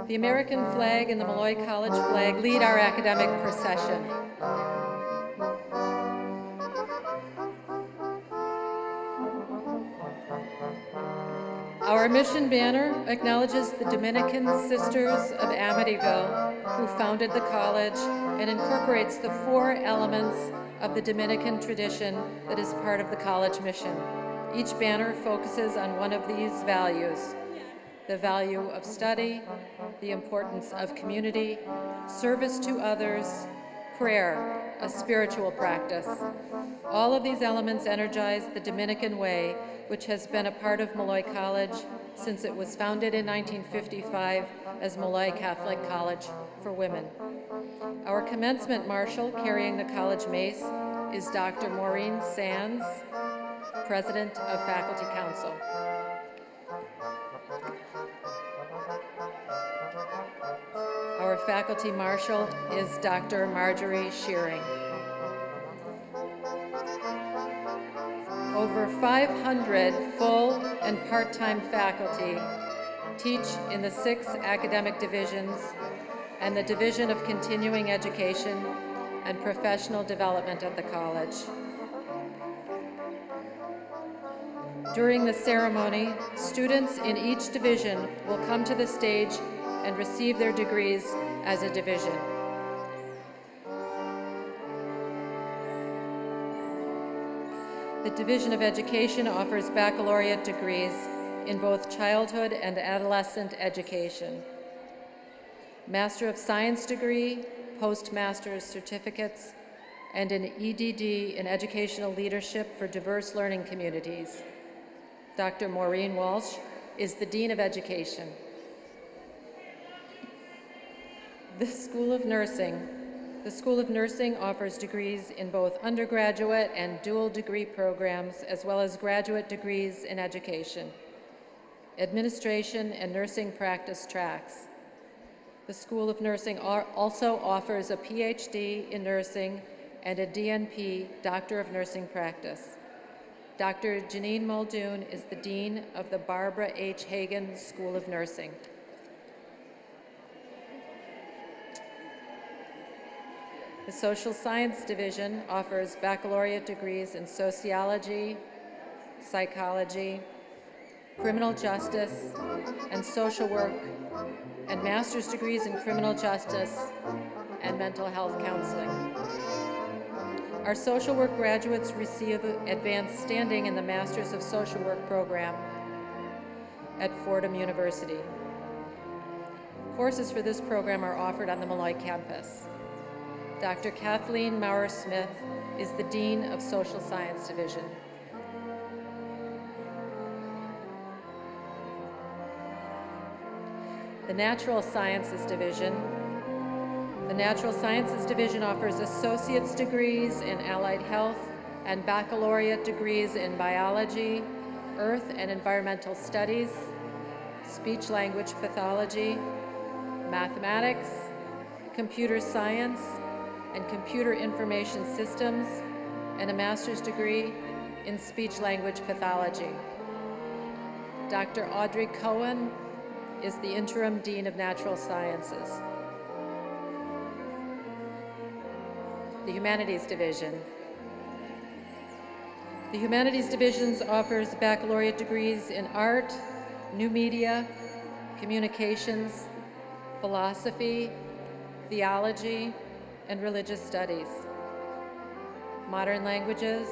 The American flag and the Molloy College flag lead our academic procession. Our mission banner acknowledges the Dominican Sisters of Amityville, who founded the college, and incorporates the 4 elements of the Dominican tradition that is part of the college mission. Each banner focuses on one of these values: the value of study, the importance of community, service to others, prayer, a spiritual practice. All of these elements energize the Dominican way, which has been a part of Molloy College since it was founded in 1955 as Molloy Catholic College for Women. Our commencement marshal carrying the college mace is Dr. Maureen Sands, President of Faculty Council. Our faculty marshal is Dr. Marjorie Shearing. Over 500 full and part-time faculty teach in the 6 academic divisions and the Division of Continuing Education and Professional Development at the college. During the ceremony, students in each division will come to the stage and receive their degrees as a division. The Division of Education offers baccalaureate degrees in both childhood and adolescent education, Master of Science degree, postmaster's certificates, and an EDD in Educational Leadership for Diverse Learning Communities. Dr. Maureen Walsh is the Dean of Education. The School of Nursing offers degrees in both undergraduate and dual degree programs, as well as graduate degrees in education, administration, and nursing practice tracks. The School of Nursing also offers a PhD in nursing and a DNP, Doctor of Nursing Practice. Dr. Janine Muldoon is the Dean of the Barbara H. Hagan School of Nursing. The Social Science Division offers baccalaureate degrees in sociology, psychology, criminal justice, and social work, and master's degrees in criminal justice and mental health counseling. Our social work graduates receive advanced standing in the Masters of Social Work program at Fordham University. Courses for this program are offered on the Molloy campus. Dr. Kathleen Maurer-Smith is the Dean of Social Science Division. The Natural Sciences Division. The Natural Sciences Division offers associate's degrees in allied health and baccalaureate degrees in biology, earth and environmental studies, speech-language pathology, mathematics, computer science, and computer information systems, and a master's degree in speech-language pathology. Dr. Audrey Cohen is the Interim Dean of Natural Sciences. The Humanities Division. The Humanities Division offers baccalaureate degrees in art, new media, communications, philosophy, theology, and religious studies, modern languages,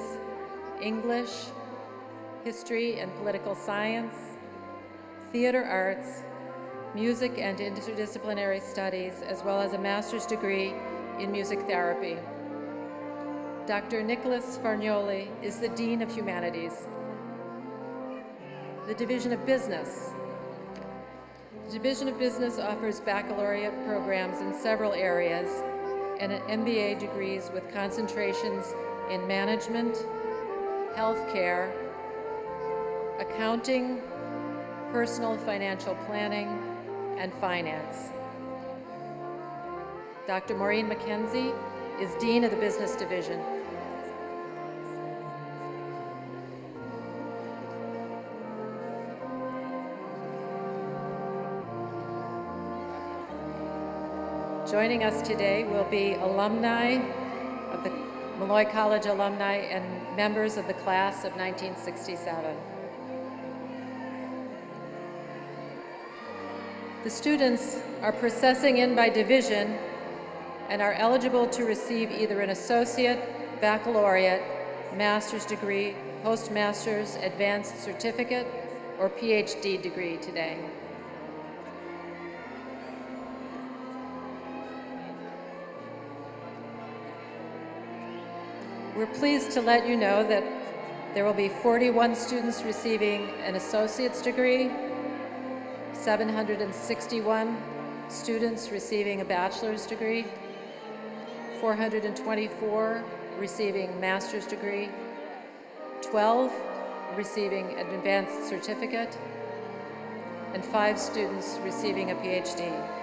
English, history and political science, theater arts, music and interdisciplinary studies, as well as a master's degree in music therapy. Dr. Nicholas Fargnoli is the Dean of Humanities. The Division of Business. The Division of Business offers baccalaureate programs in several areas and MBA degrees with concentrations in management, healthcare, accounting, personal financial planning, and finance. Dr. Maureen McKenzie is Dean of the Business Division. Joining us today will be alumni of the Molloy College alumni and members of the class of 1967. The students are processing in by division and are eligible to receive either an associate, baccalaureate, master's degree, postmaster's, advanced certificate, or PhD degree today. We're pleased to let you know that there will be 41 students receiving an associate's degree, 761 students receiving a bachelor's degree, 424 receiving a master's degree, 12 receiving an advanced certificate, and 5 students receiving a PhD.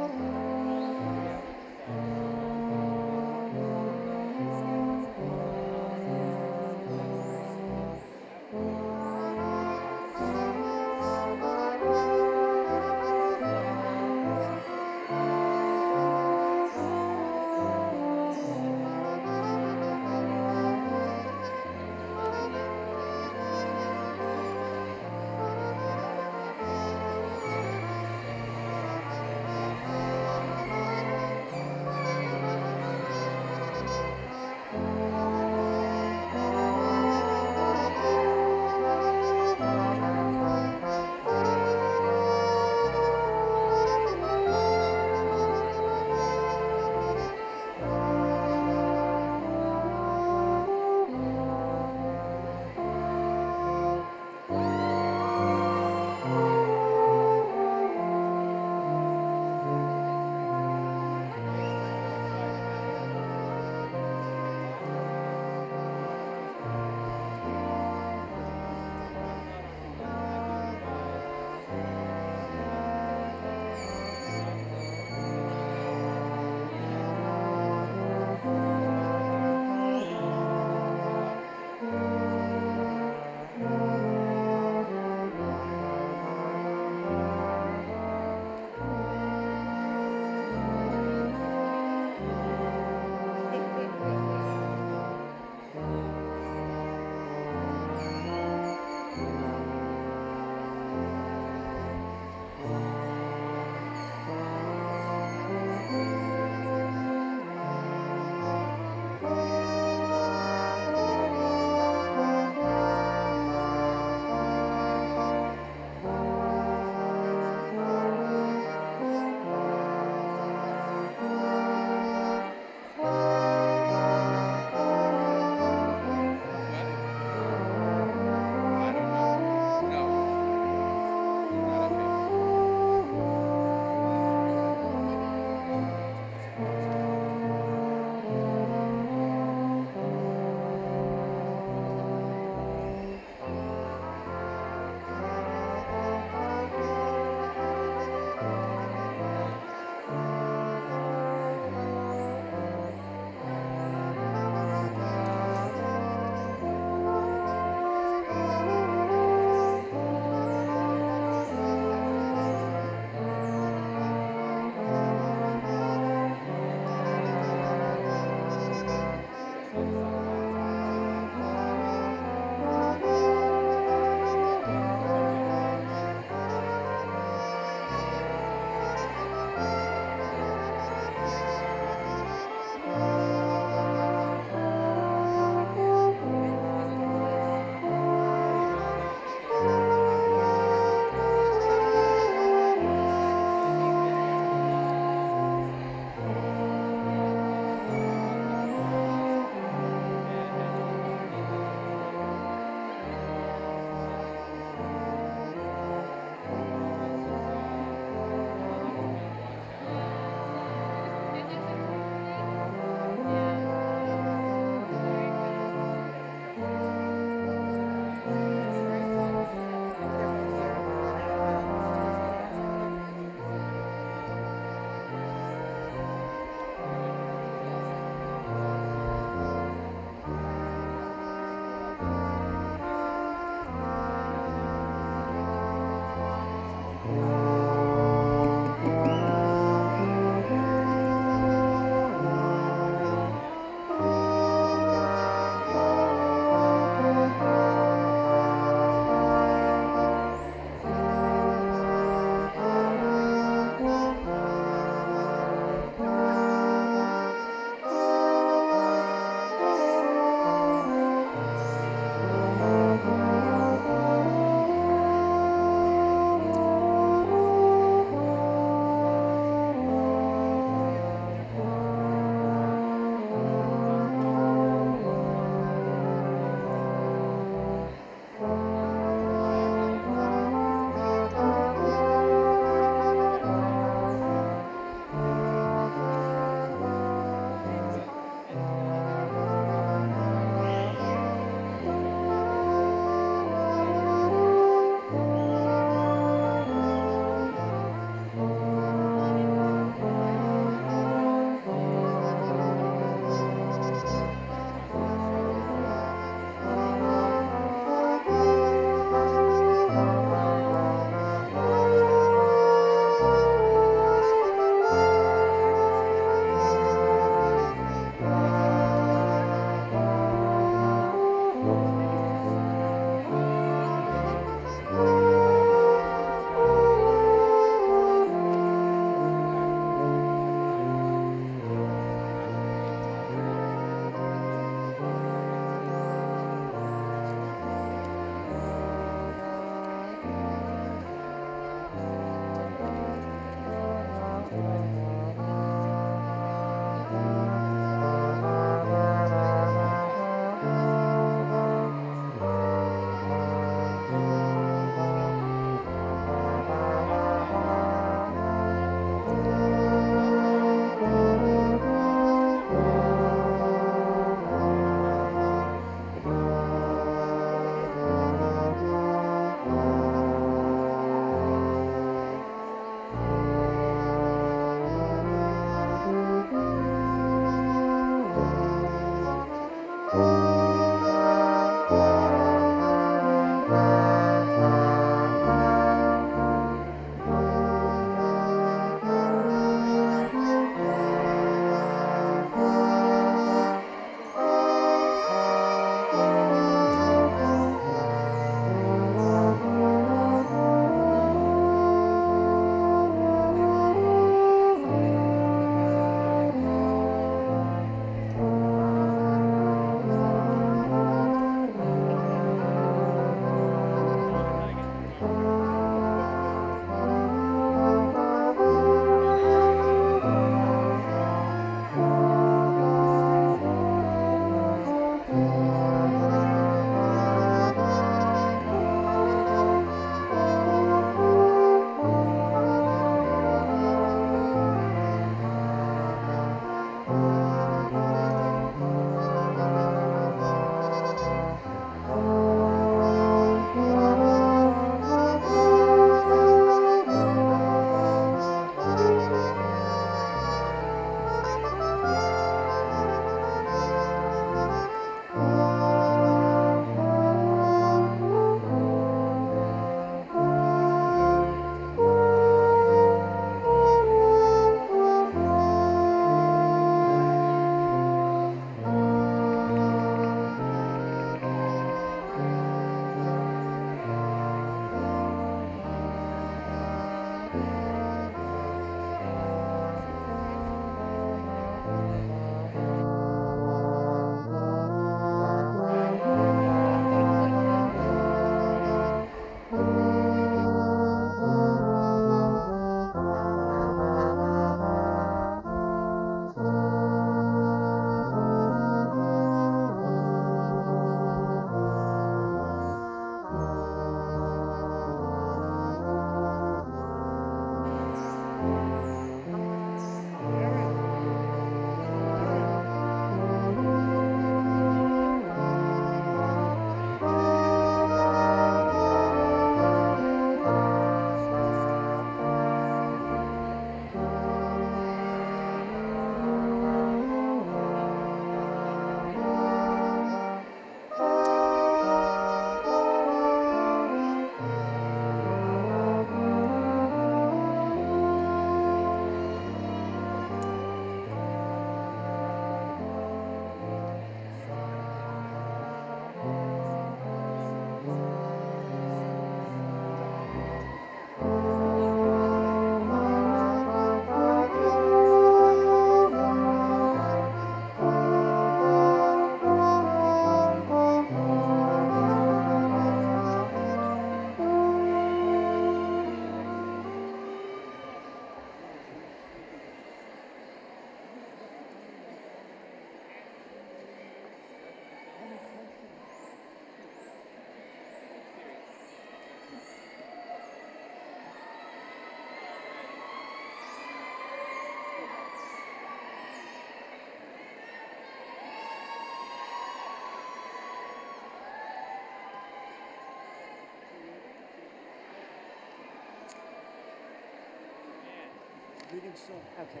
Okay.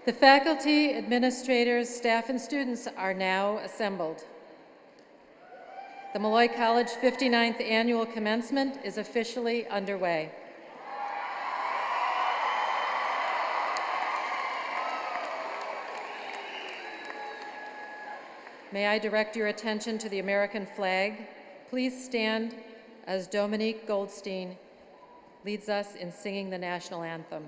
The faculty, administrators, staff, and students are now assembled. The Molloy College 59th Annual Commencement is officially underway. May I direct your attention to the American flag? Please stand as Dominique Goldstein leads us in singing the national anthem.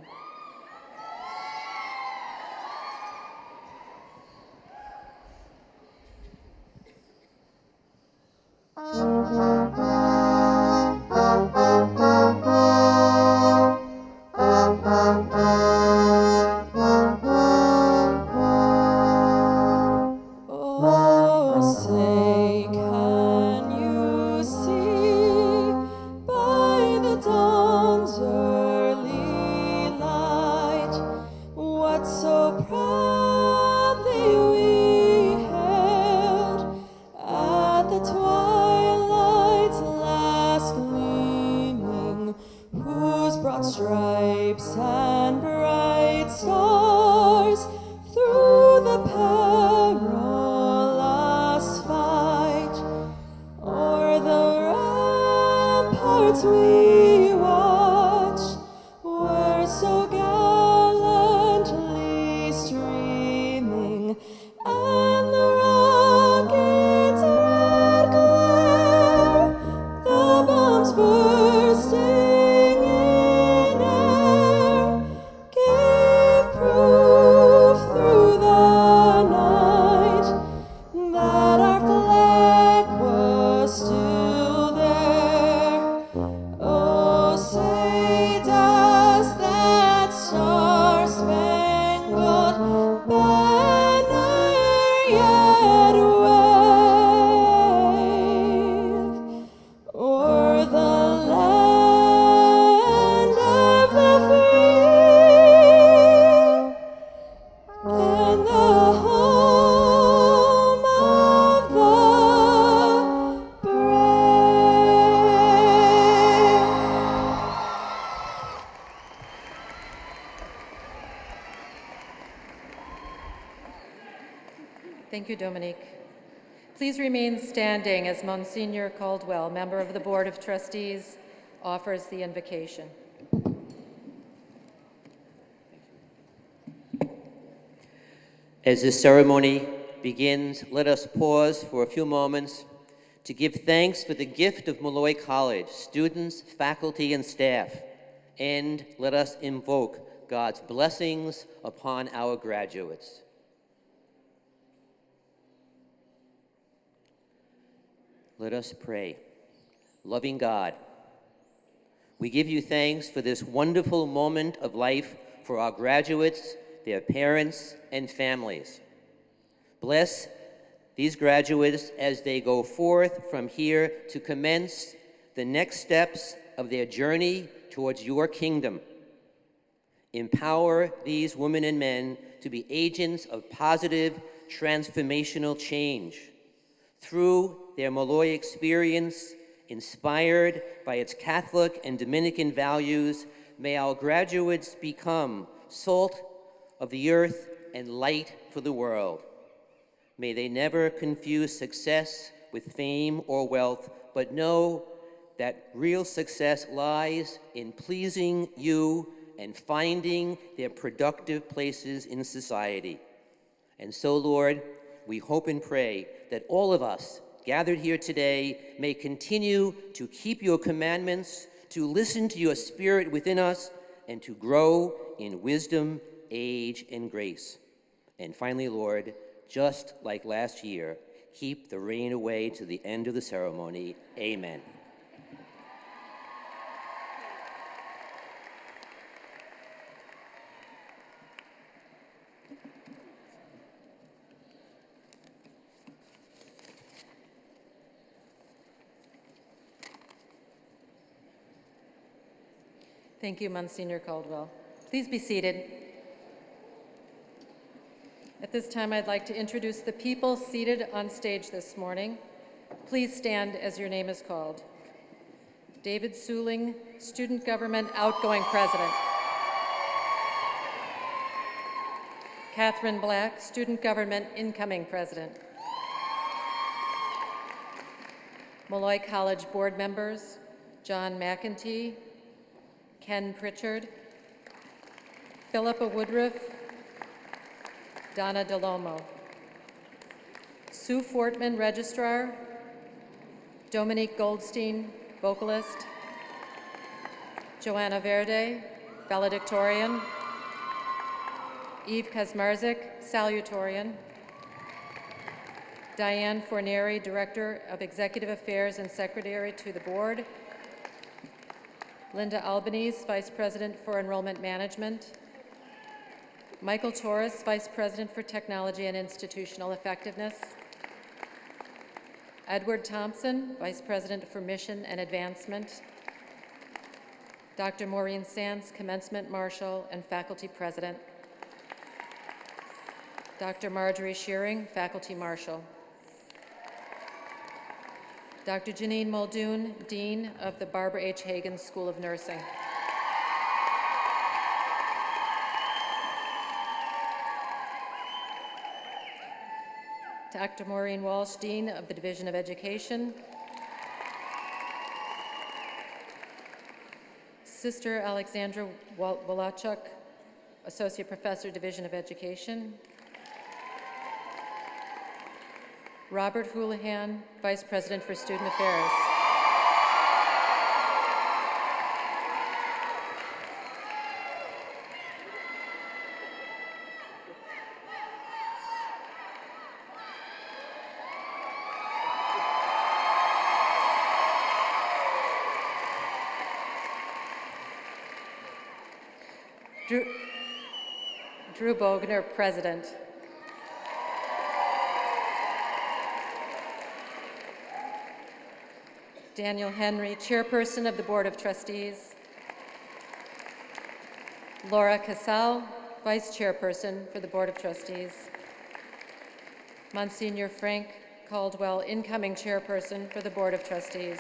Thank you, Dominique. Please remain standing as Monsignor Caldwell, member of the Board of Trustees, offers the invocation. As this ceremony begins, let us pause for a few moments to give thanks for the gift of Molloy College, students, faculty, and staff, and let us invoke God's blessings upon our graduates. Let us pray. Loving God, we give you thanks for this wonderful moment of life for our graduates, their parents, and families. Bless these graduates as they go forth from here to commence the next steps of their journey towards your kingdom. Empower these women and men to be agents of positive, transformational change. Through their Molloy experience, inspired by its Catholic and Dominican values, may our graduates become salt of the earth and light for the world. May they never confuse success with fame or wealth, but know that real success lies in pleasing you and finding their productive places in society. And so, Lord, we hope and pray that all of us gathered here today may continue to keep your commandments, to listen to your Spirit within us, and to grow in wisdom, age, and grace. And finally, Lord, just like last year, keep the rain away to the end of the ceremony. Amen. Thank you, Monsignor Caldwell. Please be seated. At this time, I'd like to introduce the people seated on stage this morning. Please stand as your name is called. David Suling, Student Government Outgoing President. Catherine Black, Student Government Incoming President. Molloy College Board members, John McEntee, Ken Pritchard, Philippa Woodruff, Donna DeLomo. Sue Fortman, Registrar, Dominique Goldstein, Vocalist, Joanna Verde, Valedictorian, Eve Kazmarzik, Salutatorian, Diane Forneri, Director of Executive Affairs and Secretary to the Board, Linda Albanese, Vice President for Enrollment Management, Michael Torres, Vice President for Technology and Institutional Effectiveness, Edward Thompson, Vice President for Mission and Advancement, Dr. Maureen Sands, Commencement Marshal and Faculty President, Dr. Marjorie Shearing, Faculty Marshal, Dr. Janine Muldoon, Dean of the Barbara H. Hagan School of Nursing. Dr. Maureen Walsh, Dean of the Division of Education. Sister Alexandra Wolachuk, Associate Professor, Division of Education. Robert Houlihan, Vice President for Student Affairs. Drew Bogner, President. Daniel Henry, Chairperson of the Board of Trustees. Laura Casal, Vice Chairperson for the Board of Trustees. Monsignor Frank Caldwell, Incoming Chairperson for the Board of Trustees.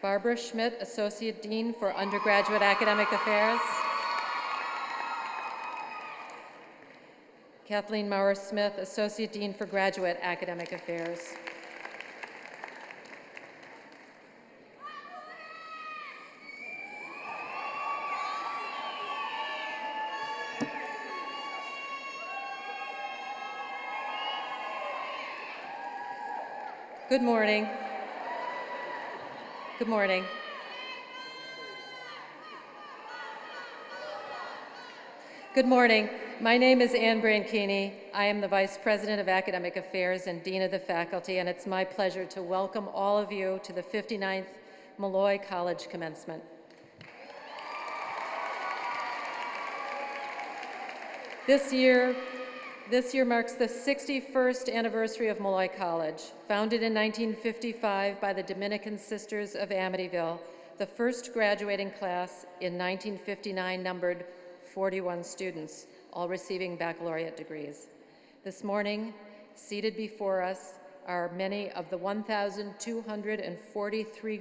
Barbara Schmidt, Associate Dean for Undergraduate Academic Affairs. Kathleen Maurer-Smith, Associate Dean for Graduate Academic Affairs. Good morning. Good morning. Good morning. My name is Ann Branchini. I am the Vice President of Academic Affairs and Dean of the Faculty, and it's my pleasure to welcome all of you to the 59th Molloy College Commencement. This year marks the 61st anniversary of Molloy College. Founded in 1955 by the Dominican Sisters of Amityville, the first graduating class in 1959 numbered 41 students, all receiving baccalaureate degrees. This morning, seated before us are many of the 1,243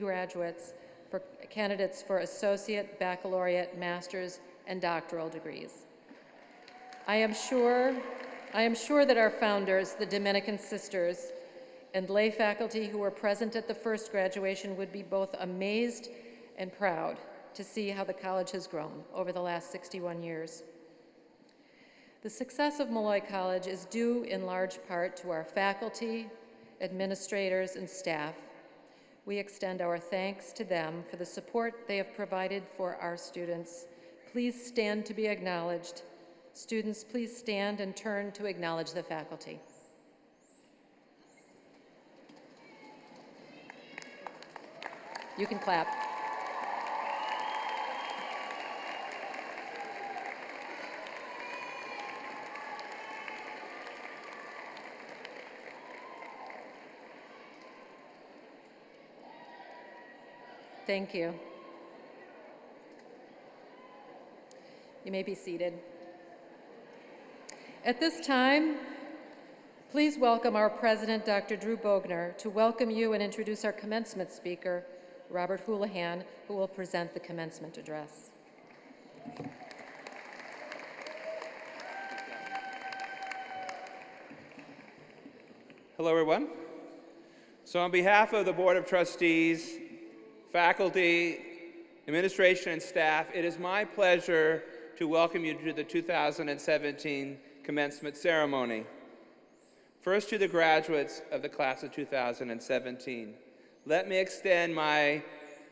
candidates for associate, baccalaureate, master's, and doctoral degrees. I am sure that our founders, the Dominican Sisters, and lay faculty who were present at the first graduation would be both amazed and proud to see how the college has grown over the last 61 years. The success of Molloy College is due in large part to our faculty, administrators, and staff. We extend our thanks to them for the support they have provided for our students. Please stand to be acknowledged. Students, please stand and turn to acknowledge the faculty. You can clap. Thank you. You may be seated. At this time, please welcome our president, Dr. Drew Bogner, to welcome you and introduce our commencement speaker, Robert Houlihan, who will present the commencement address. Hello, everyone. So on behalf of the Board of Trustees, faculty, administration, and staff, it is my pleasure to welcome you to the 2017 commencement ceremony. First, to the graduates of the class of 2017, let me extend my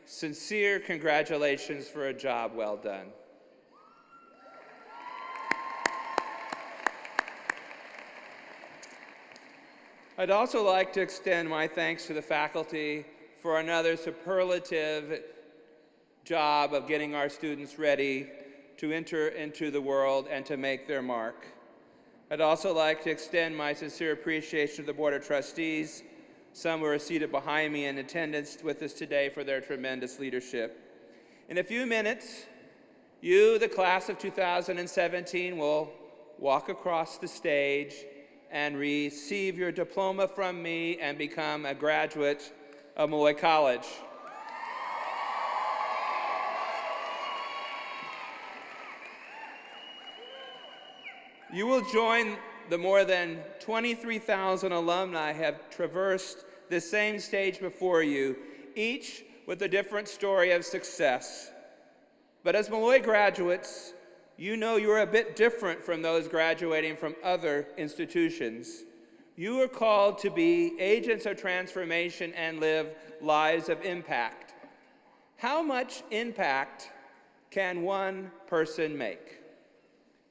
sincere congratulations for a job well done. I'd also like to extend my thanks to the faculty for another superlative job of getting our students ready to enter into the world and to make their mark. I'd also like to extend my sincere appreciation to the Board of Trustees, some who are seated behind me in attendance with us today, for their tremendous leadership. In a few minutes, you, the class of 2017, will walk across the stage and receive your diploma from me and become a graduate of Molloy College. You will join the more than 23,000 alumni who have traversed this same stage before you, each with a different story of success. But as Molloy graduates, you know you're a bit different from those graduating from other institutions. You are called to be agents of transformation and live lives of impact. How much impact can one person make?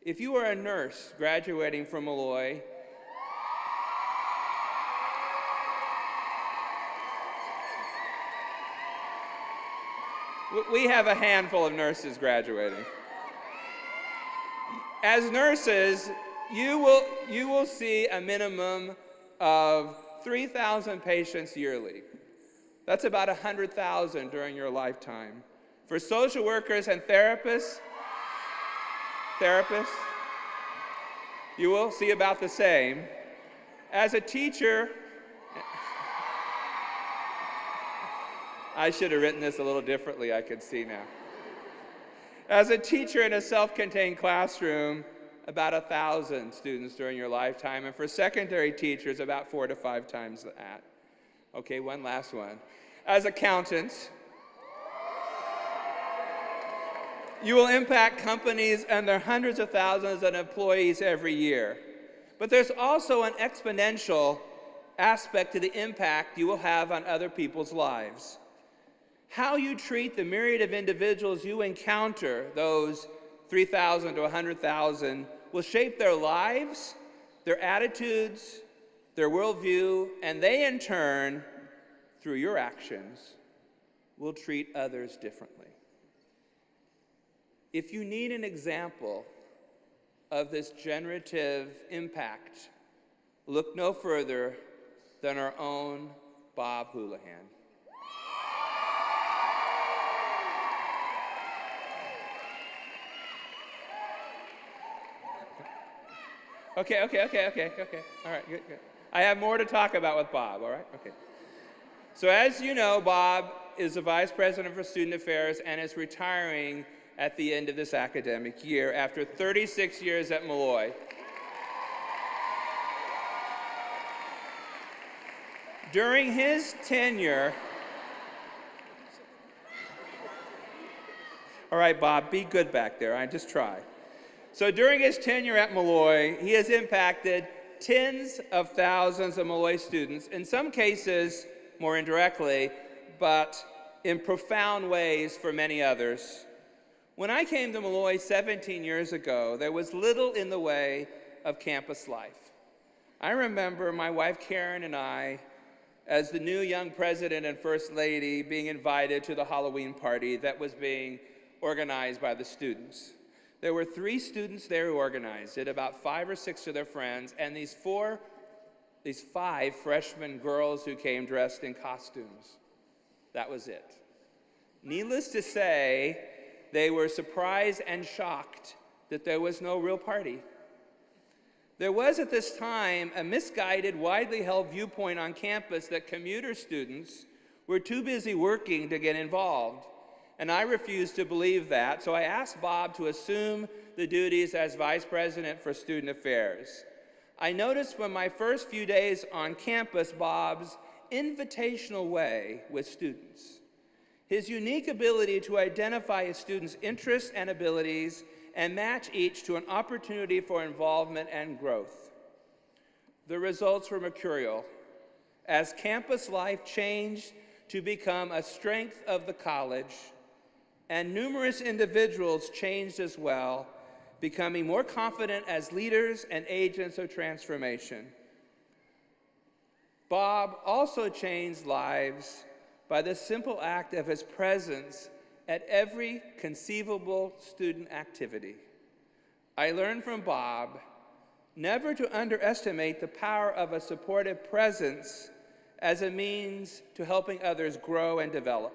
If you are a nurse graduating from Molloy, we have a handful of nurses graduating. As nurses, you will see a minimum of 3,000 patients yearly. That's about 100,000 during your lifetime. For social workers and therapists, you will see about the same. As a teacher, I should have written this a little differently, I could see now. As a teacher in a self-contained classroom, about 1,000 students during your lifetime, and for secondary teachers, about 4 to 5 times that. Okay, one last one. As accountants, you will impact companies and their hundreds of thousands of employees every year. But there's also an exponential aspect to the impact you will have on other people's lives. How you treat the myriad of individuals you encounter, those 3,000 to 100,000, will shape their lives, their attitudes, their worldview, and they in turn, through your actions, will treat others differently. If you need an example of this generative impact, look no further than our own Bob Houlihan. Okay. All right, good. I have more to talk about with Bob, all right? Okay. So as you know, Bob is the Vice President for Student Affairs and is retiring at the end of this academic year after 36 years at Molloy. During his tenure, all right, Bob, be good back there, I just try. So during his tenure at Molloy, he has impacted tens of thousands of Molloy students, in some cases more indirectly, but in profound ways for many others. When I came to Molloy 17 years ago, there was little in the way of campus life. I remember my wife Karen and I, as the new young president and first lady, being invited to the Halloween party that was being organized by the students. There were 3 students there who organized it, about 5 or 6 of their friends, and these 5 freshman girls who came dressed in costumes. That was it. Needless to say, they were surprised and shocked that there was no real party. There was at this time a misguided, widely held viewpoint on campus that commuter students were too busy working to get involved. And I refused to believe that, so I asked Bob to assume the duties as Vice President for Student Affairs. I noticed from my first few days on campus Bob's invitational way with students, his unique ability to identify his students' interests and abilities and match each to an opportunity for involvement and growth. The results were mercurial, as campus life changed to become a strength of the college, and numerous individuals changed as well, becoming more confident as leaders and agents of transformation. Bob also changed lives by the simple act of his presence at every conceivable student activity. I learned from Bob never to underestimate the power of a supportive presence as a means to helping others grow and develop.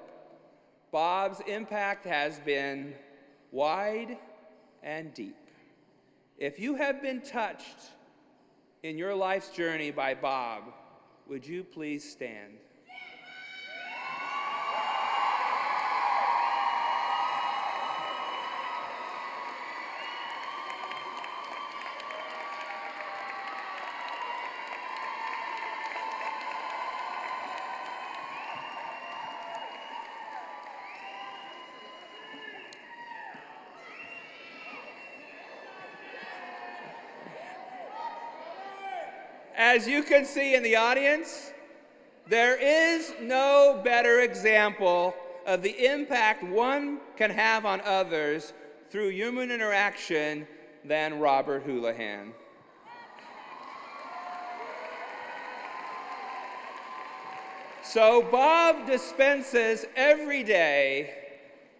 Bob's impact has been wide and deep. If you have been touched in your life's journey by Bob, would you please stand? As you can see in the audience, there is no better example of the impact one can have on others through human interaction than Robert Houlihan. So Bob dispenses every day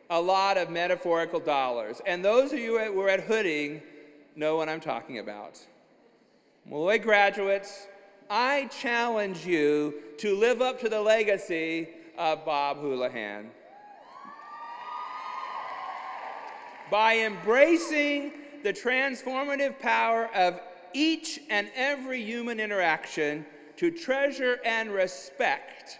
a lot of metaphorical dollars, and those of you who were at Hooding know what I'm talking about. Molloy graduates, I challenge you to live up to the legacy of Bob Houlihan by embracing the transformative power of each and every human interaction to treasure and respect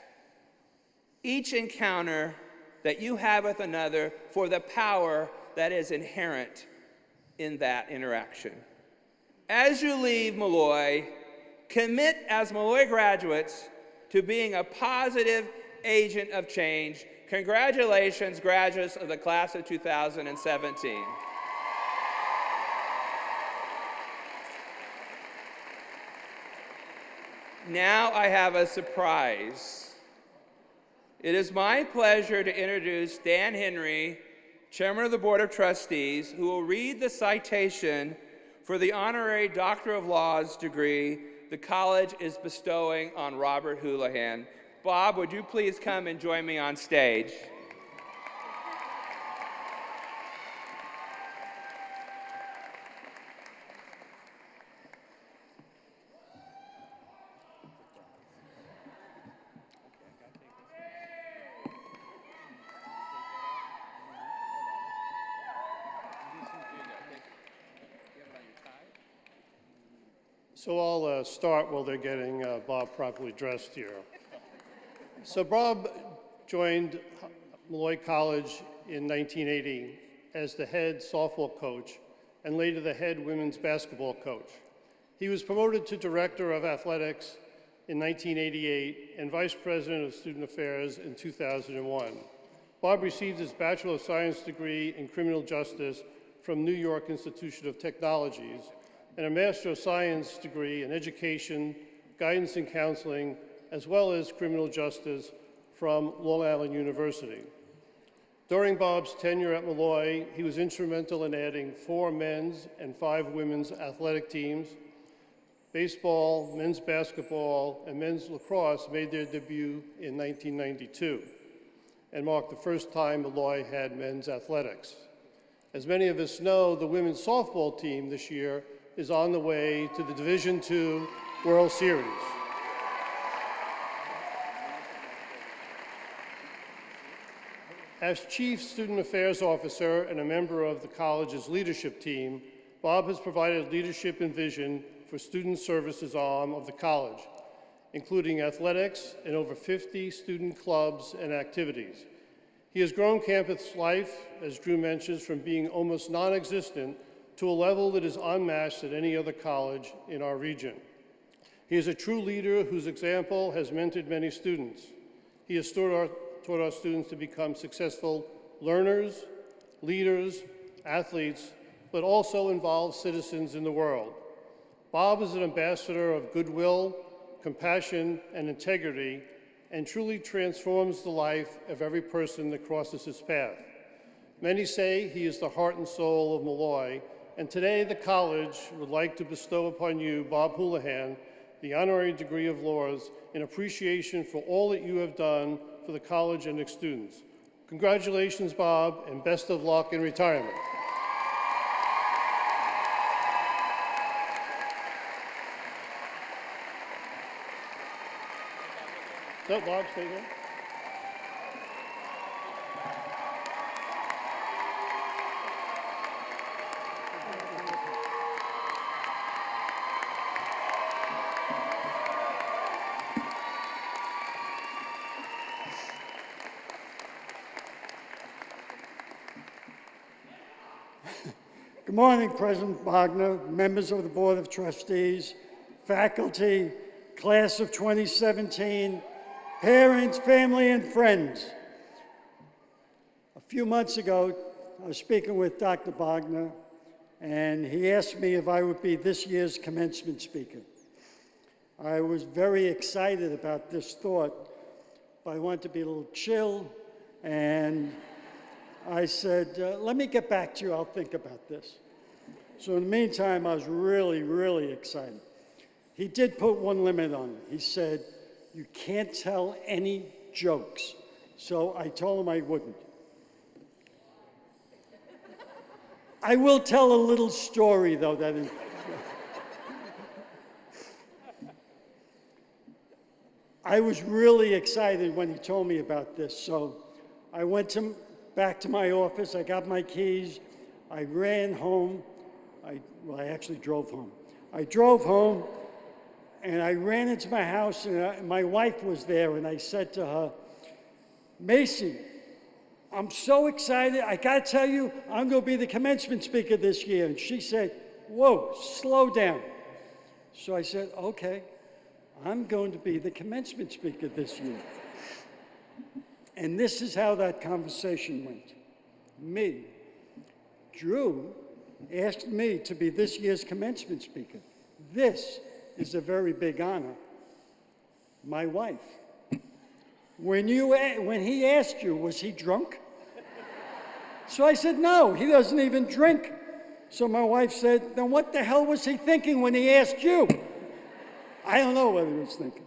each encounter that you have with another for the power that is inherent in that interaction. As you leave Molloy, commit as Molloy graduates to being a positive agent of change. Congratulations, graduates of the class of 2017. Now I have a surprise. It is my pleasure to introduce Dan Henry, Chairman of the Board of Trustees, who will read the citation for the Honorary Doctor of Laws degree the college is bestowing on Robert Houlihan. Bob, would you please come and join me on stage? So I'll start while they're getting Bob properly dressed here. So Bob joined Molloy College in 1980 as the head softball coach and later the head women's basketball coach. He was promoted to director of athletics in 1988 and vice president of student affairs in 2001. Bob received his Bachelor of Science degree in criminal justice from New York Institute of Technologies and a Master of Science degree in education, guidance and counseling, as well as criminal justice from Long Island University. During Bob's tenure at Molloy, he was instrumental in adding 4 men's and 5 women's athletic teams. Baseball, men's basketball, and men's lacrosse made their debut in 1992 and marked the first time Molloy had men's athletics. As many of us know, the women's softball team this year is on the way to the Division II World Series. As Chief Student Affairs Officer and a member of the college's leadership team, Bob has provided leadership and vision for student services arm of the college, including athletics and over 50 student clubs and activities. He has grown campus life, as Drew mentions, from being almost non-existent to a level that is unmatched at any other college in our region. He is a true leader whose example has mentored many students. He has taught our students to become successful learners, leaders, athletes, but also involved citizens in the world. Bob is an ambassador of goodwill, compassion, and integrity, and truly transforms the life of every person that crosses his path. Many say he is the heart and soul of Molloy, and today the college would like to bestow upon you, Bob Houlihan, the honorary degree of laws in appreciation for all that you have done for the college and its students. Congratulations, Bob, and best of luck in retirement. No, Bob, stay there. Good morning, President Wagner, members of the Board of Trustees, faculty, class of 2017, parents, family, and friends. A few months ago, I was speaking with Dr. Wagner, and he asked me if I would be this year's commencement speaker. I was very excited about this thought, but I wanted to be a little chill, and I said, let me get back to you, I'll think about this. So in the meantime, I was really, really excited. He did put one limit on it. He said, you can't tell any jokes. So I told him I wouldn't. I will tell a little story, though, that is... I was really excited when he told me about this, so I went back to my office, I got my keys, I ran home, I actually drove home. I drove home, and I ran into my house, and my wife was there, and I said to her, Macy, I'm so excited, I gotta tell you, I'm gonna be the commencement speaker this year. And she said, whoa, slow down. So I said, okay, I'm going to be the commencement speaker this year. And this is how that conversation went. Me, Drew, asked me to be this year's commencement speaker. This is a very big honor. My wife. When he asked you, was he drunk? So I said, no, he doesn't even drink. So my wife said, then what the hell was he thinking when he asked you? I don't know what he was thinking.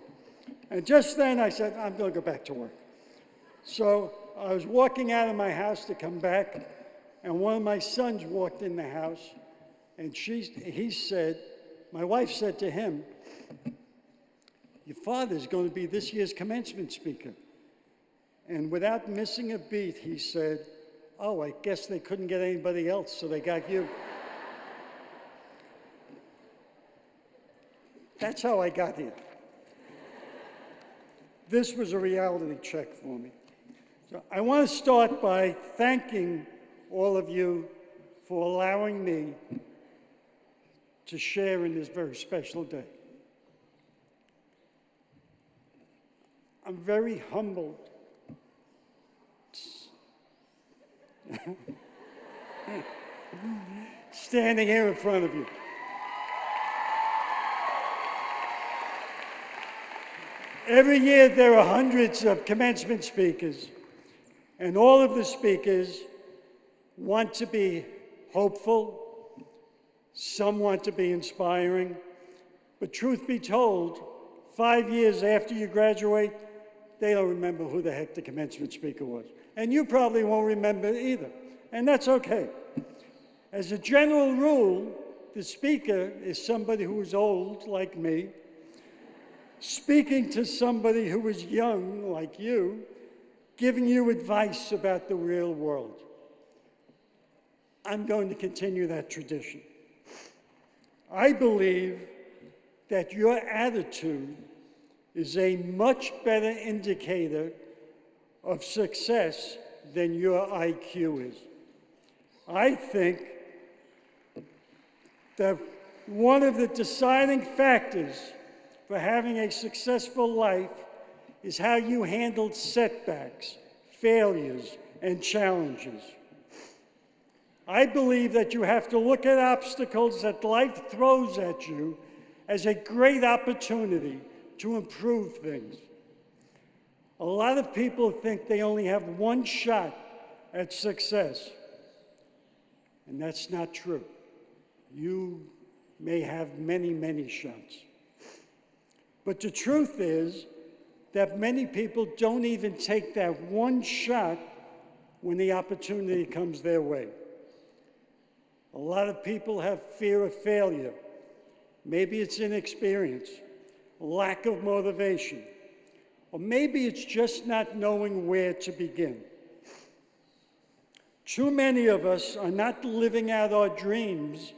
And just then I said, I'm going to go back to work. So I was walking out of my house to come back, and one of my sons walked in the house, and he said, my wife said to him, your father's going to be this year's commencement speaker. And without missing a beat, he said, oh, I guess they couldn't get anybody else, so they got you. That's how I got here. This was a reality check for me. So I want to start by thanking all of you for allowing me to share in this very special day. I'm very humbled. Standing here in front of you. Every year there are hundreds of commencement speakers, and all of the speakers want to be hopeful, some want to be inspiring, but truth be told, 5 years after you graduate, they don't remember who the heck the commencement speaker was. And you probably won't remember either, and that's okay. As a general rule, the speaker is somebody who is old, like me, speaking to somebody who is young, like you, giving you advice about the real world. I'm going to continue that tradition. I believe that your attitude is a much better indicator of success than your IQ is. I think that one of the deciding factors for having a successful life is how you handled setbacks, failures, and challenges. I believe that you have to look at obstacles that life throws at you as a great opportunity to improve things. A lot of people think they only have one shot at success, and that's not true. You may have many, many shots. But the truth is that many people don't even take that one shot when the opportunity comes their way. A lot of people have fear of failure. Maybe it's inexperience, lack of motivation, or maybe it's just not knowing where to begin. Too many of us are not living out our dreams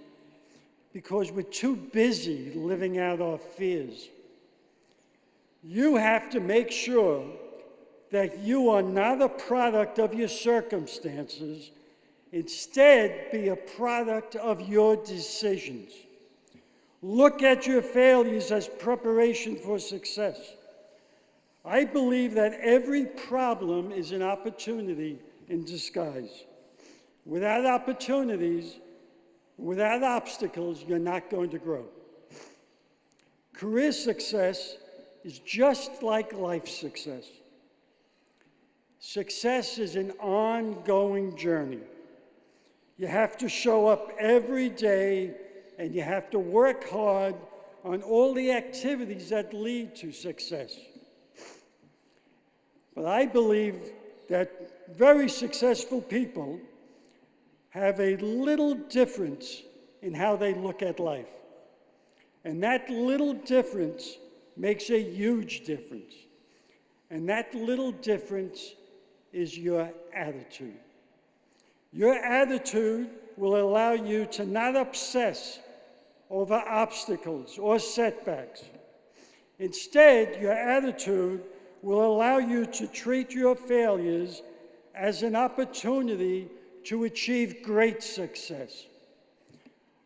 because we're too busy living out our fears. You have to make sure that you are not a product of your circumstances. Instead, be a product of your decisions. Look at your failures as preparation for success. I believe that every problem is an opportunity in disguise. Without opportunities, without obstacles, you're not going to grow. Career success is just like life success. Success is an ongoing journey. You have to show up every day, and you have to work hard on all the activities that lead to success. But I believe that very successful people have a little difference in how they look at life. And that little difference makes a huge difference. And that little difference is your attitude. Your attitude will allow you to not obsess over obstacles or setbacks. Instead, your attitude will allow you to treat your failures as an opportunity to achieve great success.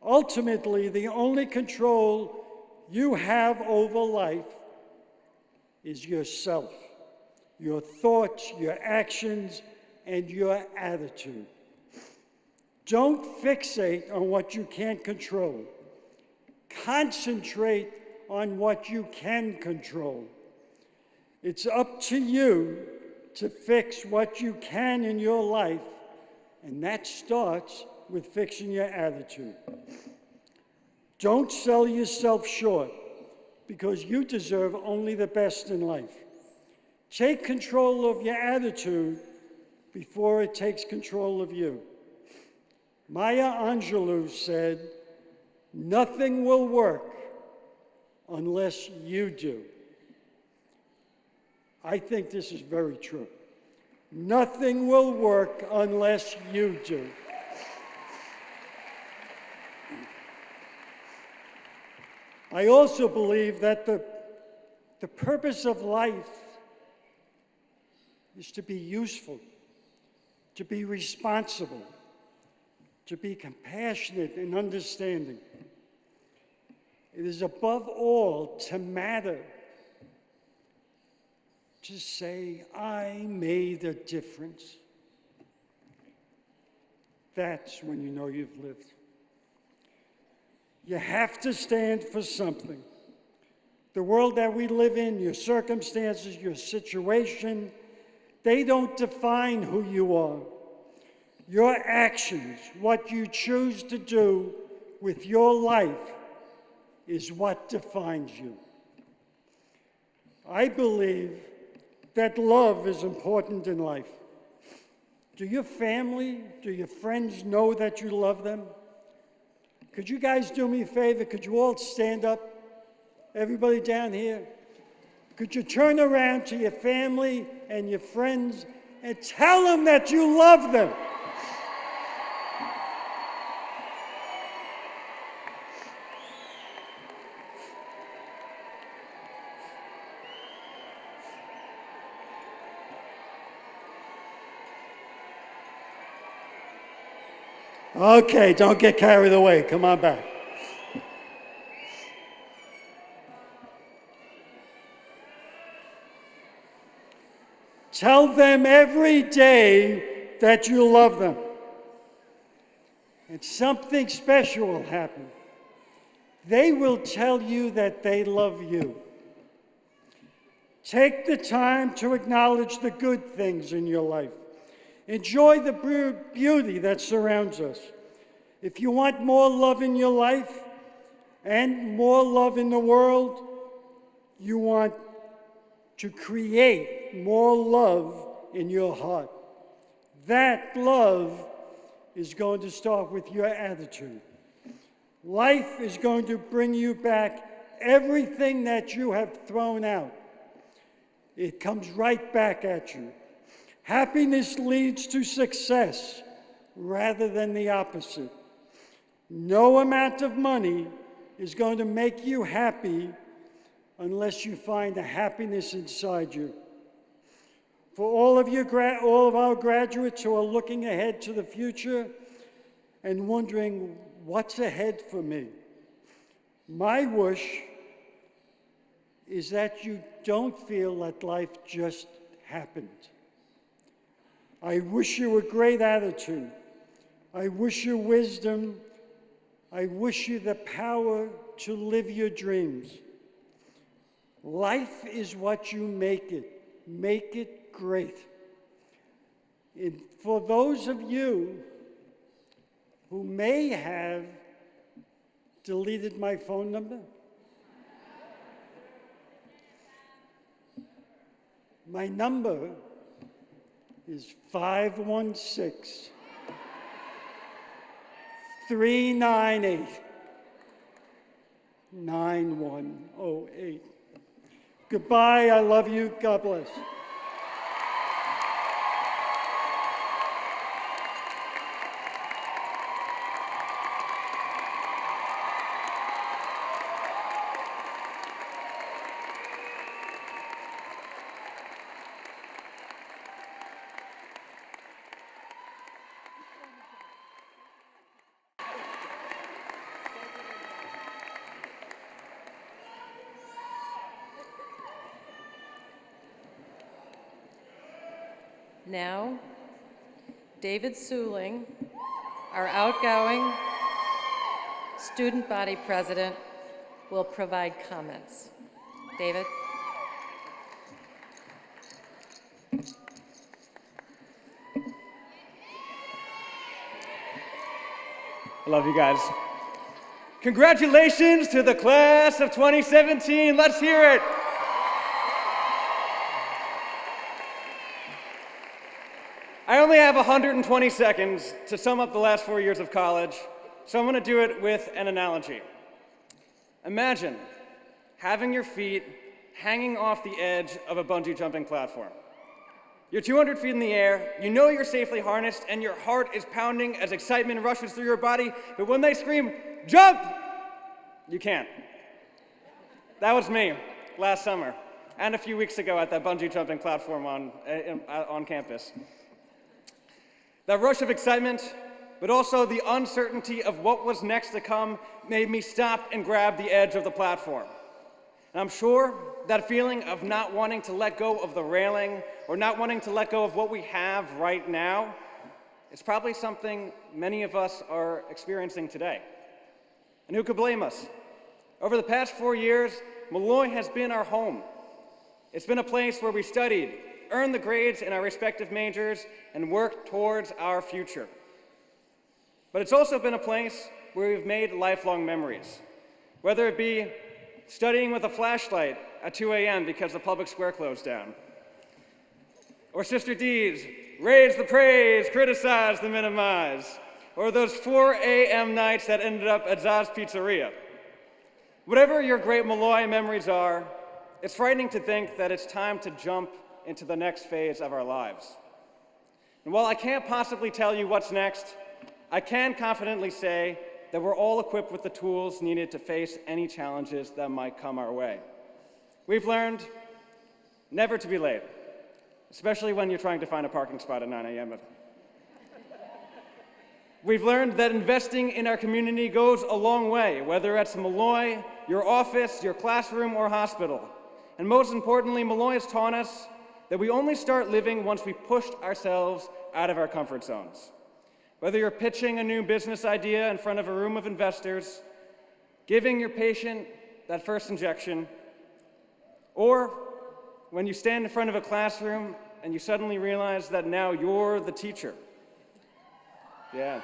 Ultimately, the only control you have over life is yourself, your thoughts, your actions, and your attitude. Don't fixate on what you can't control. Concentrate on what you can control. It's up to you to fix what you can in your life, and that starts with fixing your attitude. Don't sell yourself short because you deserve only the best in life. Take control of your attitude before it takes control of you. Maya Angelou said, "Nothing will work unless you do." I think this is very true. Nothing will work unless you do. I also believe that the purpose of life is to be useful, to be responsible, to be compassionate and understanding. It is above all to matter, to say, I made a difference. That's when you know you've lived. You have to stand for something. The world that we live in, your circumstances, your situation, they don't define who you are. Your actions, what you choose to do with your life, is what defines you. I believe that love is important in life. Do your family, do your friends know that you love them? Could you guys do me a favor? Could you all stand up? Everybody down here. Could you turn around to your family and your friends and tell them that you love them? Okay, don't get carried away. Come on back. Tell them every day that you love them. And something special will happen. They will tell you that they love you. Take the time to acknowledge the good things in your life. Enjoy the beauty that surrounds us. If you want more love in your life and more love in the world, you want to create more love in your heart. That love is going to start with your attitude. Life is going to bring you back everything that you have thrown out. It comes right back at you. Happiness leads to success rather than the opposite. No amount of money is going to make you happy unless you find a happiness inside you. For all of our graduates who are looking ahead to the future and wondering what's ahead for me, my wish is that you don't feel that life just happened. I wish you a great attitude. I wish you wisdom. I wish you the power to live your dreams. Life is what you make it. Make it great. And for those of you who may have deleted my phone number, my number is 516-398-9108. Goodbye, I love you, God bless. Now, David Suling, our outgoing student body president, will provide comments. David? I love you guys. Congratulations to the class of 2017. Let's hear it. I only have 120 seconds to sum up the last 4 years of college, so I'm going to do it with an analogy. Imagine having your feet hanging off the edge of a bungee jumping platform. You're 200 feet in the air, you know you're safely harnessed, and your heart is pounding as excitement rushes through your body, but when they scream, "Jump!" you can't. That was me last summer, and a few weeks ago at that bungee jumping platform on campus. That rush of excitement, but also the uncertainty of what was next to come, made me stop and grab the edge of the platform. And I'm sure that feeling of not wanting to let go of the railing or not wanting to let go of what we have right now is probably something many of us are experiencing today. And who could blame us? Over the past 4 years, Molloy has been our home. It's been a place where we studied, earned the grades in our respective majors, and worked towards our future. But it's also been a place where we've made lifelong memories, whether it be studying with a flashlight at 2 a.m. because the public square closed down, or Sister D's raise the praise, criticize the minimize, or those 4 a.m. nights that ended up at Zaz's Pizzeria. Whatever your great Molloy memories are, it's frightening to think that it's time to jump into the next phase of our lives. And while I can't possibly tell you what's next, I can confidently say that we're all equipped with the tools needed to face any challenges that might come our way. We've learned never to be late, especially when you're trying to find a parking spot at 9 a.m. We've learned that investing in our community goes a long way, whether it's Molloy, your office, your classroom, or hospital. And most importantly, Molloy has taught us that we only start living once we pushed ourselves out of our comfort zones. Whether you're pitching a new business idea in front of a room of investors, giving your patient that first injection, or when you stand in front of a classroom and you suddenly realize that now you're the teacher. Yeah.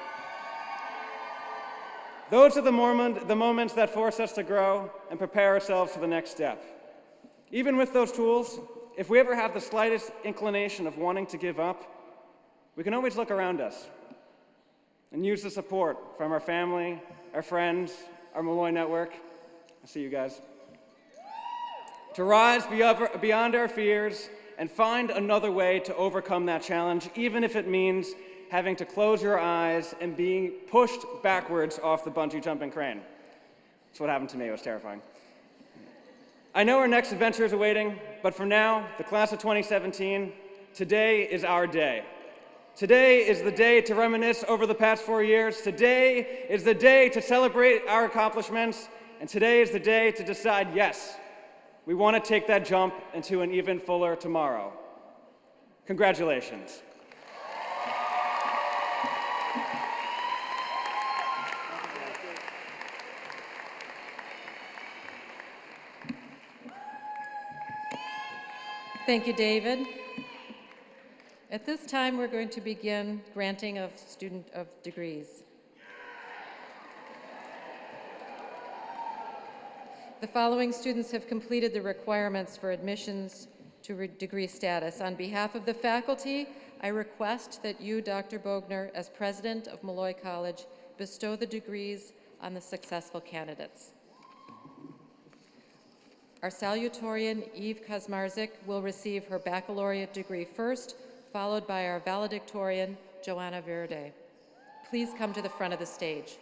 Those are the moments that force us to grow and prepare ourselves for the next step. Even with those tools, if we ever have the slightest inclination of wanting to give up, we can always look around us and use the support from our family, our friends, our Molloy network. I see you guys. To rise beyond our fears and find another way to overcome that challenge, even if it means having to close your eyes and being pushed backwards off the bungee jumping crane. That's what happened to me. It was terrifying. I know our next adventure is awaiting, but for now, the class of 2017, today is our day. Today is the day to reminisce over the past 4 years. Today is the day to celebrate our accomplishments. And today is the day to decide, yes, we want to take that jump into an even fuller tomorrow. Congratulations. Thank you, David. At this time, we're going to begin granting of degrees. The following students have completed the requirements for admissions to degree status. On behalf of the faculty, I request that you, Dr. Bogner, as president of Molloy College, bestow the degrees on the successful candidates. Our salutatorian, Eve Kazmarzik, will receive her baccalaureate degree first, followed by our valedictorian, Joanna Verde. Please come to the front of the stage.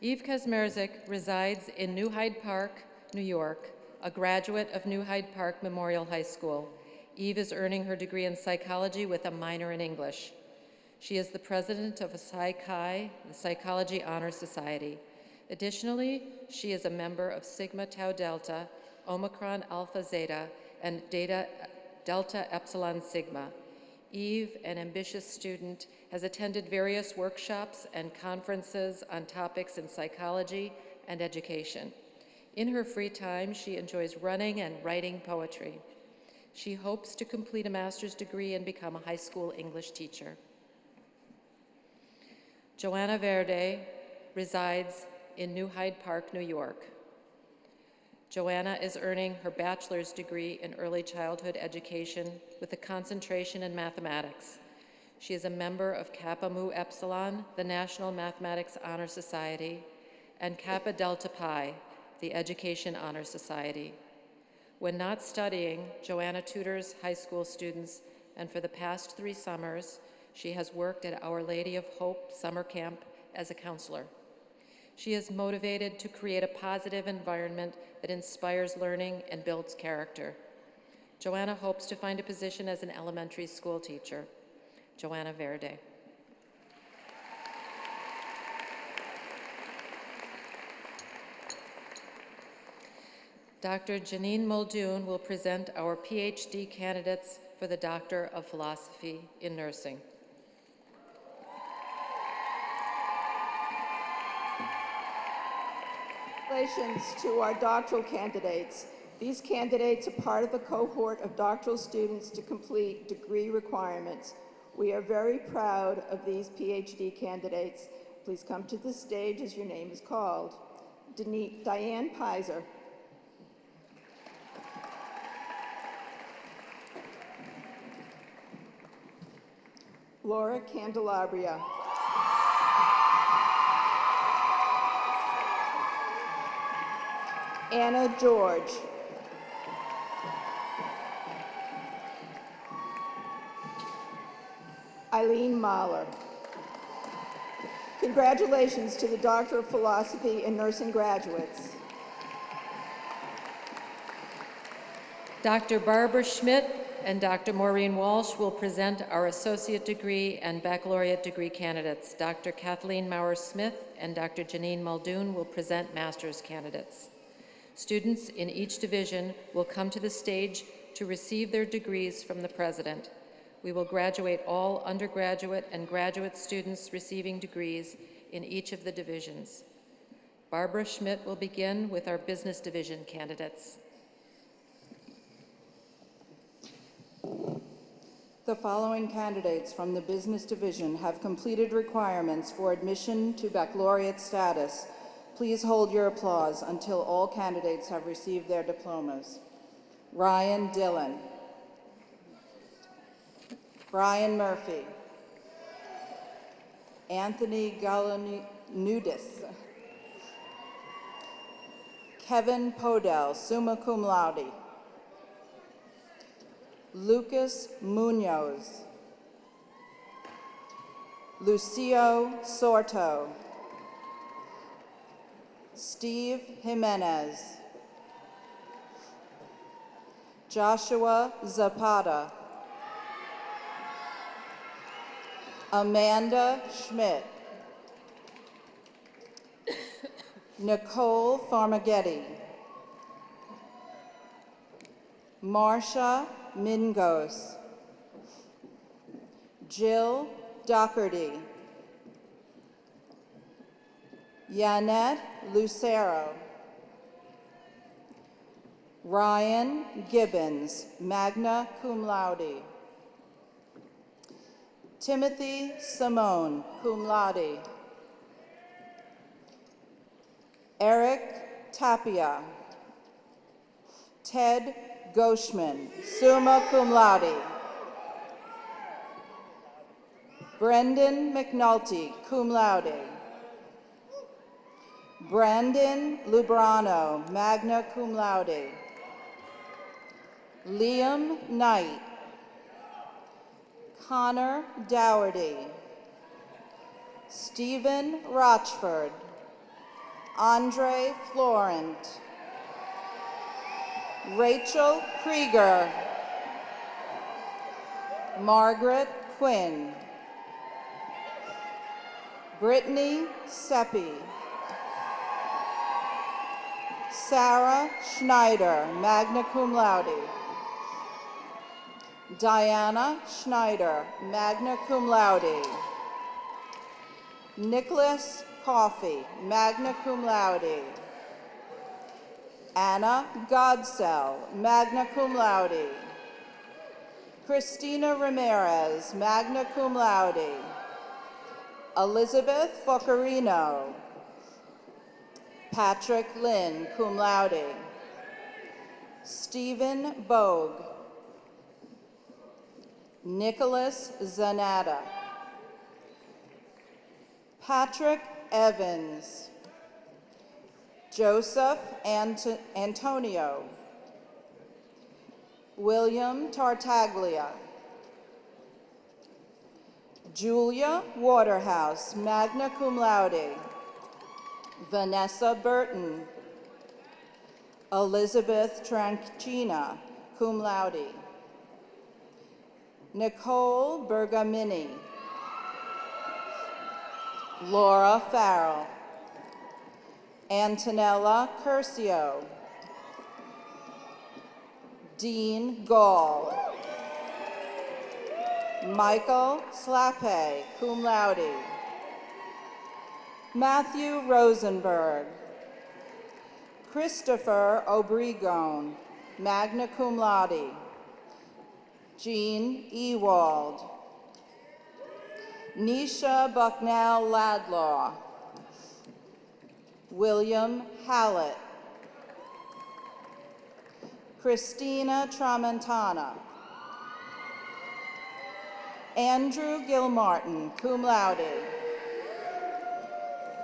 Eve Kazmarzik resides in New Hyde Park, New York, a graduate of New Hyde Park Memorial High School. Eve is earning her degree in psychology with a minor in English. She is the president of Psi Chi, the Psychology Honor Society. Additionally, she is a member of Sigma Tau Delta, Omicron Alpha Zeta, and Delta Epsilon Sigma. Eve, an ambitious student, has attended various workshops and conferences on topics in psychology and education. In her free time, she enjoys running and writing poetry. She hopes to complete a master's degree and become a high school English teacher. Joanna Verde resides in New Hyde Park, New York. Joanna is earning her bachelor's degree in early childhood education with a concentration in mathematics. She is a member of Kappa Mu Epsilon, the National Mathematics Honor Society, and Kappa Delta Pi, the Education Honor Society. When not studying, Joanna tutors high school students, and for the past 3 summers, she has worked at Our Lady of Hope Summer Camp as a counselor. She is motivated to create a positive environment that inspires learning and builds character. Joanna hopes to find a position as an elementary school teacher. Joanna Verde. Dr. Janine Muldoon will present our PhD candidates for the Doctor of Philosophy in Nursing. Congratulations to our doctoral candidates. These candidates are part of a cohort of doctoral students to complete degree requirements. We are very proud of these PhD candidates. Please come to the stage as your name is called. Diane Pizer. Laura Candelabria. Anna George. Eileen Mahler. Congratulations to the Doctor of Philosophy in Nursing graduates. Dr. Barbara Schmidt and Dr. Maureen Walsh will present our associate degree and baccalaureate degree candidates. Dr. Kathleen Maurer-Smith and Dr. Janine Muldoon will present master's candidates. Students in each division will come to the stage to receive their degrees from the president. We will graduate all undergraduate and graduate students receiving degrees in each of the divisions. Barbara Schmidt will begin with our business division candidates. The following candidates from the Business Division have completed requirements for admission to baccalaureate status. Please hold your applause until all candidates have received their diplomas. Ryan Dillon. Brian Murphy. Anthony Galanudis. Kevin Podell, summa cum laude. Lucas Munoz. Lucio Sorto. Steve Jimenez. Joshua Zapata. Amanda Schmidt. Nicole Farmaghetti. Marcia Mingos. Jill Doherty. Yanette Lucero. Ryan Gibbons, magna cum laude. Timothy Simone, cum laude. Eric Tapia. Ted Goshman, summa cum laude. Brendan McNulty, cum laude. Brandon Lubrano, magna cum laude. Liam Knight. Connor Dougherty. Stephen Rochford. Andre Florent. Rachel Krieger. Margaret Quinn. Brittany Seppi. Sarah Schneider, magna cum laude. Diana Schneider, magna cum laude. Nicholas Coffey, magna cum laude. Anna Godsell, magna cum laude. Christina Ramirez, magna cum laude. Elizabeth Focarino. Patrick Lynn, cum laude. Stephen Bogue. Nicholas Zanata. Patrick Evans. Joseph Antonio. William Tartaglia. Julia Waterhouse, magna cum laude. Vanessa Burton. Elizabeth Tranchina, cum laude. Nicole Bergamini. Laura Farrell. Antonella Curcio. Dean Gall. Michael Slape, cum laude. Matthew Rosenberg. Christopher Obregon, magna cum laude. Jean Ewald. Nisha Bucknell Ladlaw. William Hallett. Christina Tramontana. Andrew Gilmartin, cum laude.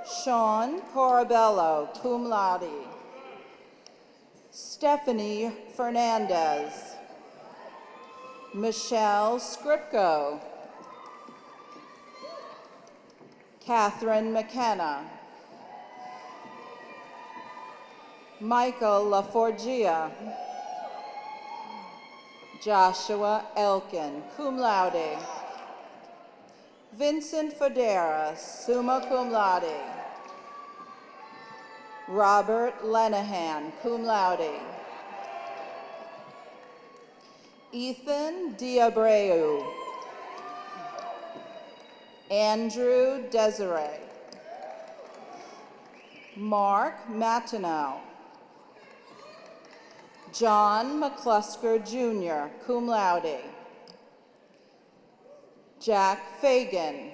Sean Corabello, cum laude. Stephanie Fernandez. Michelle Skripko. Catherine McKenna. Michael LaForgia. Joshua Elkin, cum laude. Vincent Fodera, summa cum laude. Robert Lenahan, cum laude. Ethan Diabreu. Andrew Desiree. Mark Martineau. John McClusker Jr., cum laude. Jack Fagan.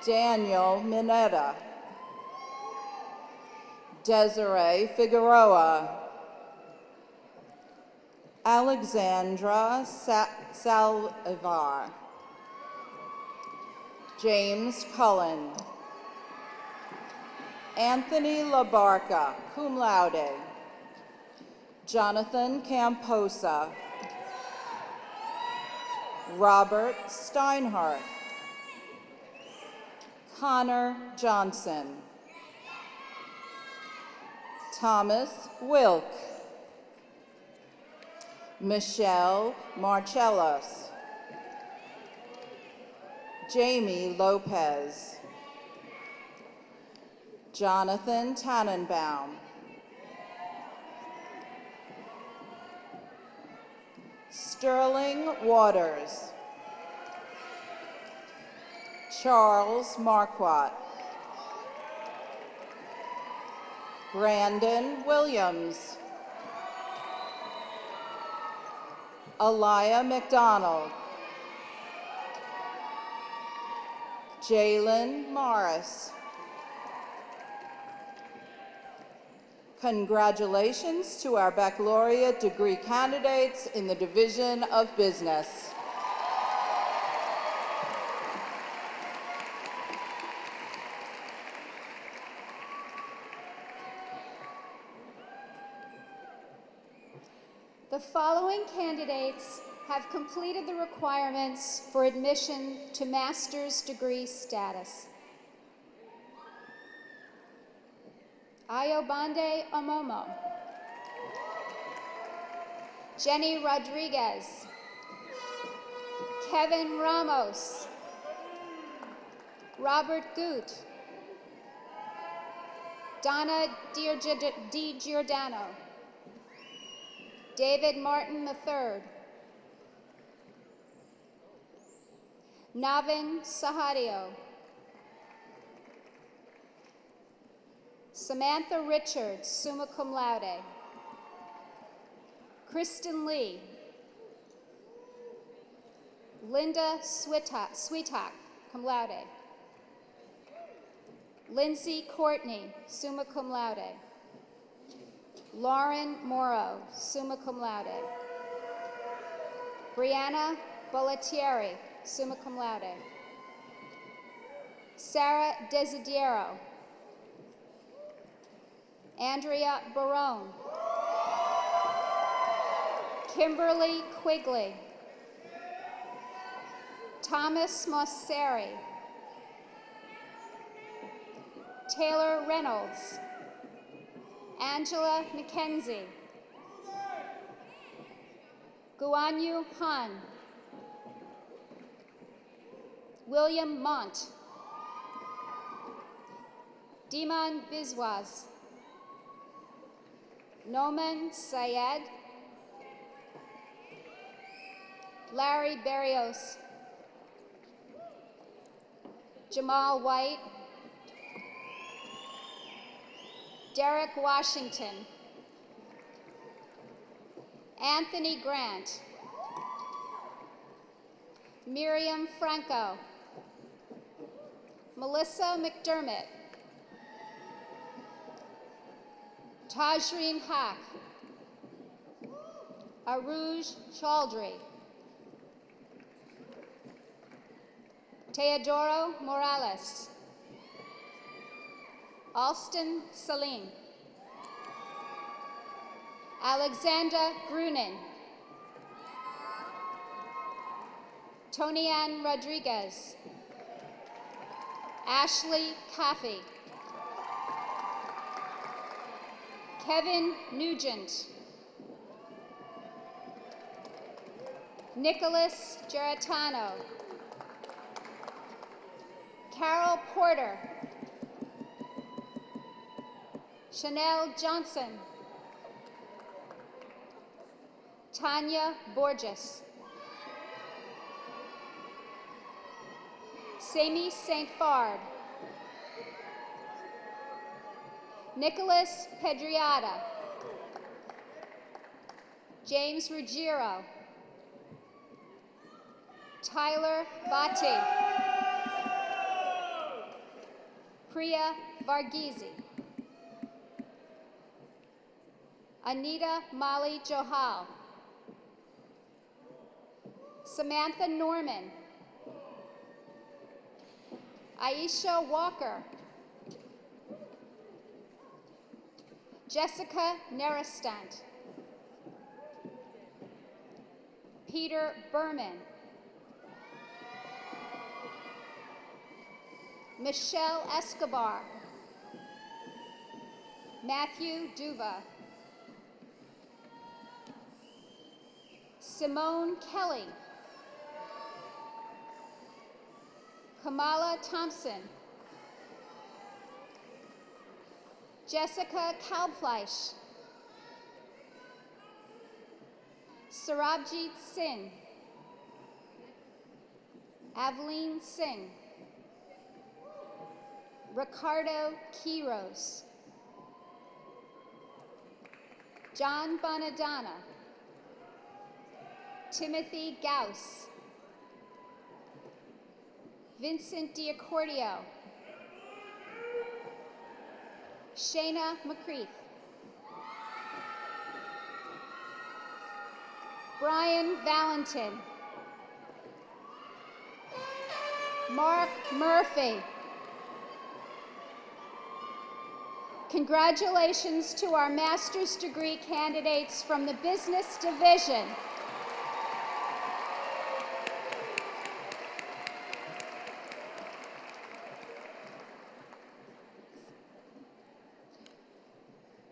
Daniel Mineta. Desiree Figueroa. Alexandra Salvar. James Cullen. Anthony Labarca, cum laude. Jonathan Camposa. Robert Steinhardt. Connor Johnson. Thomas Wilk. Michelle Marcellos. Jamie Lopez. Jonathan Tannenbaum. Sterling Waters. Charles Marquardt. Brandon Williams. Aliyah McDonald. Jalen Morris. Congratulations to our baccalaureate degree candidates in the Division of Business. The following candidates have completed the requirements for admission to master's degree status. Ayobande Omomo. Jenny Rodriguez. Kevin Ramos. Robert Goot. Donna DiGiordano. David Martin III. Navin Sahadio. Samantha Richards, summa cum laude. Kristen Lee. Linda Sweetak, cum laude. Lindsay Courtney, summa cum laude. Lauren Morrow, summa cum laude. Brianna Bollettieri, summa cum laude. Sarah Desidiero. Andrea Barone. Kimberly Quigley. Thomas Mosseri. Taylor Reynolds. Angela McKenzie. Guanyu Han. William Mont. Diman Biswas. Noman Syed. Larry Berrios. Jamal White. Derek Washington. Anthony Grant. Miriam Franco. Melissa McDermott. Tajreen Haq. Aruj Chaudhry. Teodoro Morales. Alston Salim. Alexander Grunin. Tony-Ann Rodriguez. Ashley Caffey. Kevin Nugent. Nicholas Geritano. Carol Porter. Chanel Johnson. Tanya Borges. Sami St. Fard. Nicholas Pedriata. James Ruggiero. Tyler Bhatti. Priya Varghese. Anita Mali Johal. Samantha Norman. Aisha Walker. Jessica Nerestant. Peter Berman. Michelle Escobar. Matthew Duva. Simone Kelly. Kamala Thompson. Jessica Kalfleisch. Sarabjit Singh. Aveline Singh. Ricardo Quiros. John Bonadonna. Timothy Gauss. Vincent Diaccordio. Shayna McCreath. Brian Valentin. Mark Murphy. Congratulations to our master's degree candidates from the Business Division.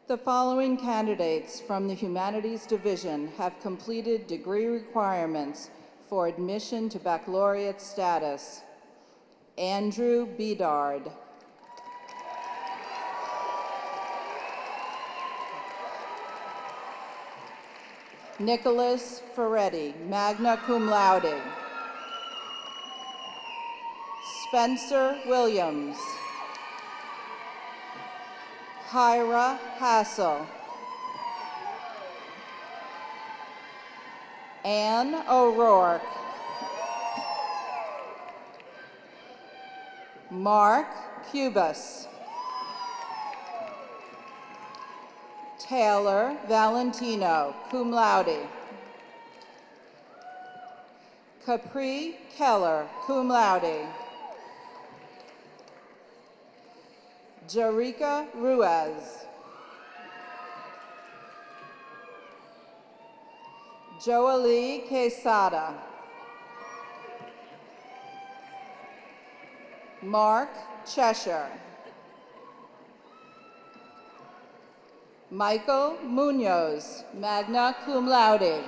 The following candidates from the Humanities Division have completed degree requirements for admission to baccalaureate status. Andrew Bedard. Nicholas Ferretti, magna cum laude. Spencer Williams. Kyra Hassel. Anne O'Rourke. Mark Cubas. Taylor Valentino, cum laude. Capri Keller, cum laude. Jarika Ruiz. Joalie Quesada. Mark Cheshire. Michael Munoz, magna cum laude.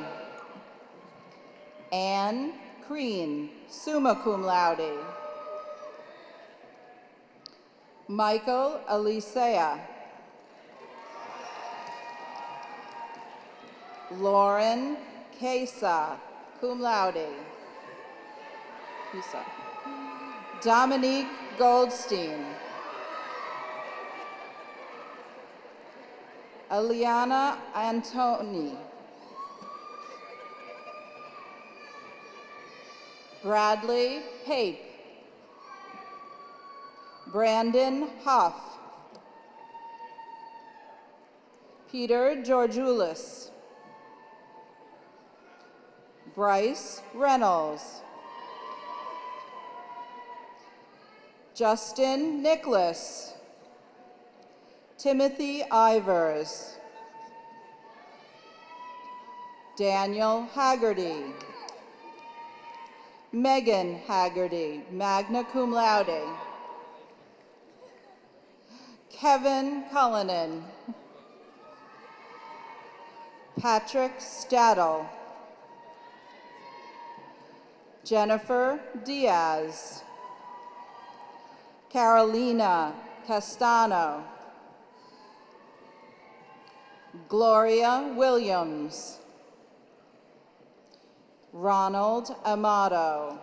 Anne Crean, summa cum laude. Michael Elisea. Lauren Quesa, cum laude. Dominique Goldstein. Eliana Antoni. Bradley Pape. Brandon Huff. Peter Georgioulis. Bryce Reynolds. Justin Nicholas. Timothy Ivers. Daniel Haggerty. Megan Haggerty, magna cum laude. Kevin Cullinan. Patrick Stadel. Jennifer Diaz. Carolina Castano. Gloria Williams. Ronald Amato.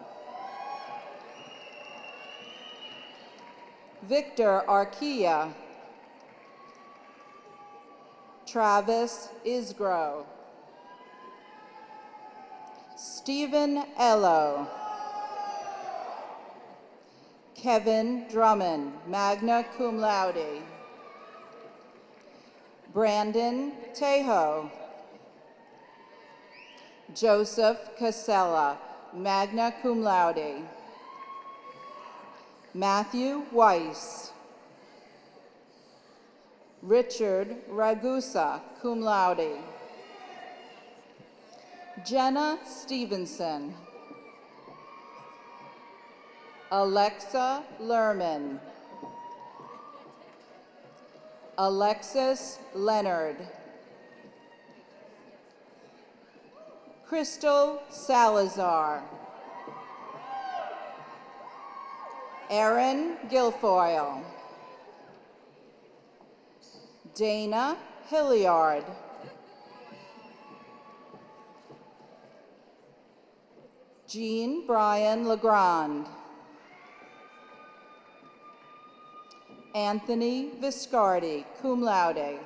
Victor Arquilla. Travis Isgro. Stephen Ello. Kevin Drummond, magna cum laude. Brandon Tejo. Joseph Casella, magna cum laude. Matthew Weiss. Richard Ragusa, cum laude. Jenna Stevenson. Alexa Lerman. Alexis Leonard. Crystal Salazar. Aaron Guilfoyle. Dana Hilliard. Jean Brian Legrand. Anthony Viscardi, cum laude.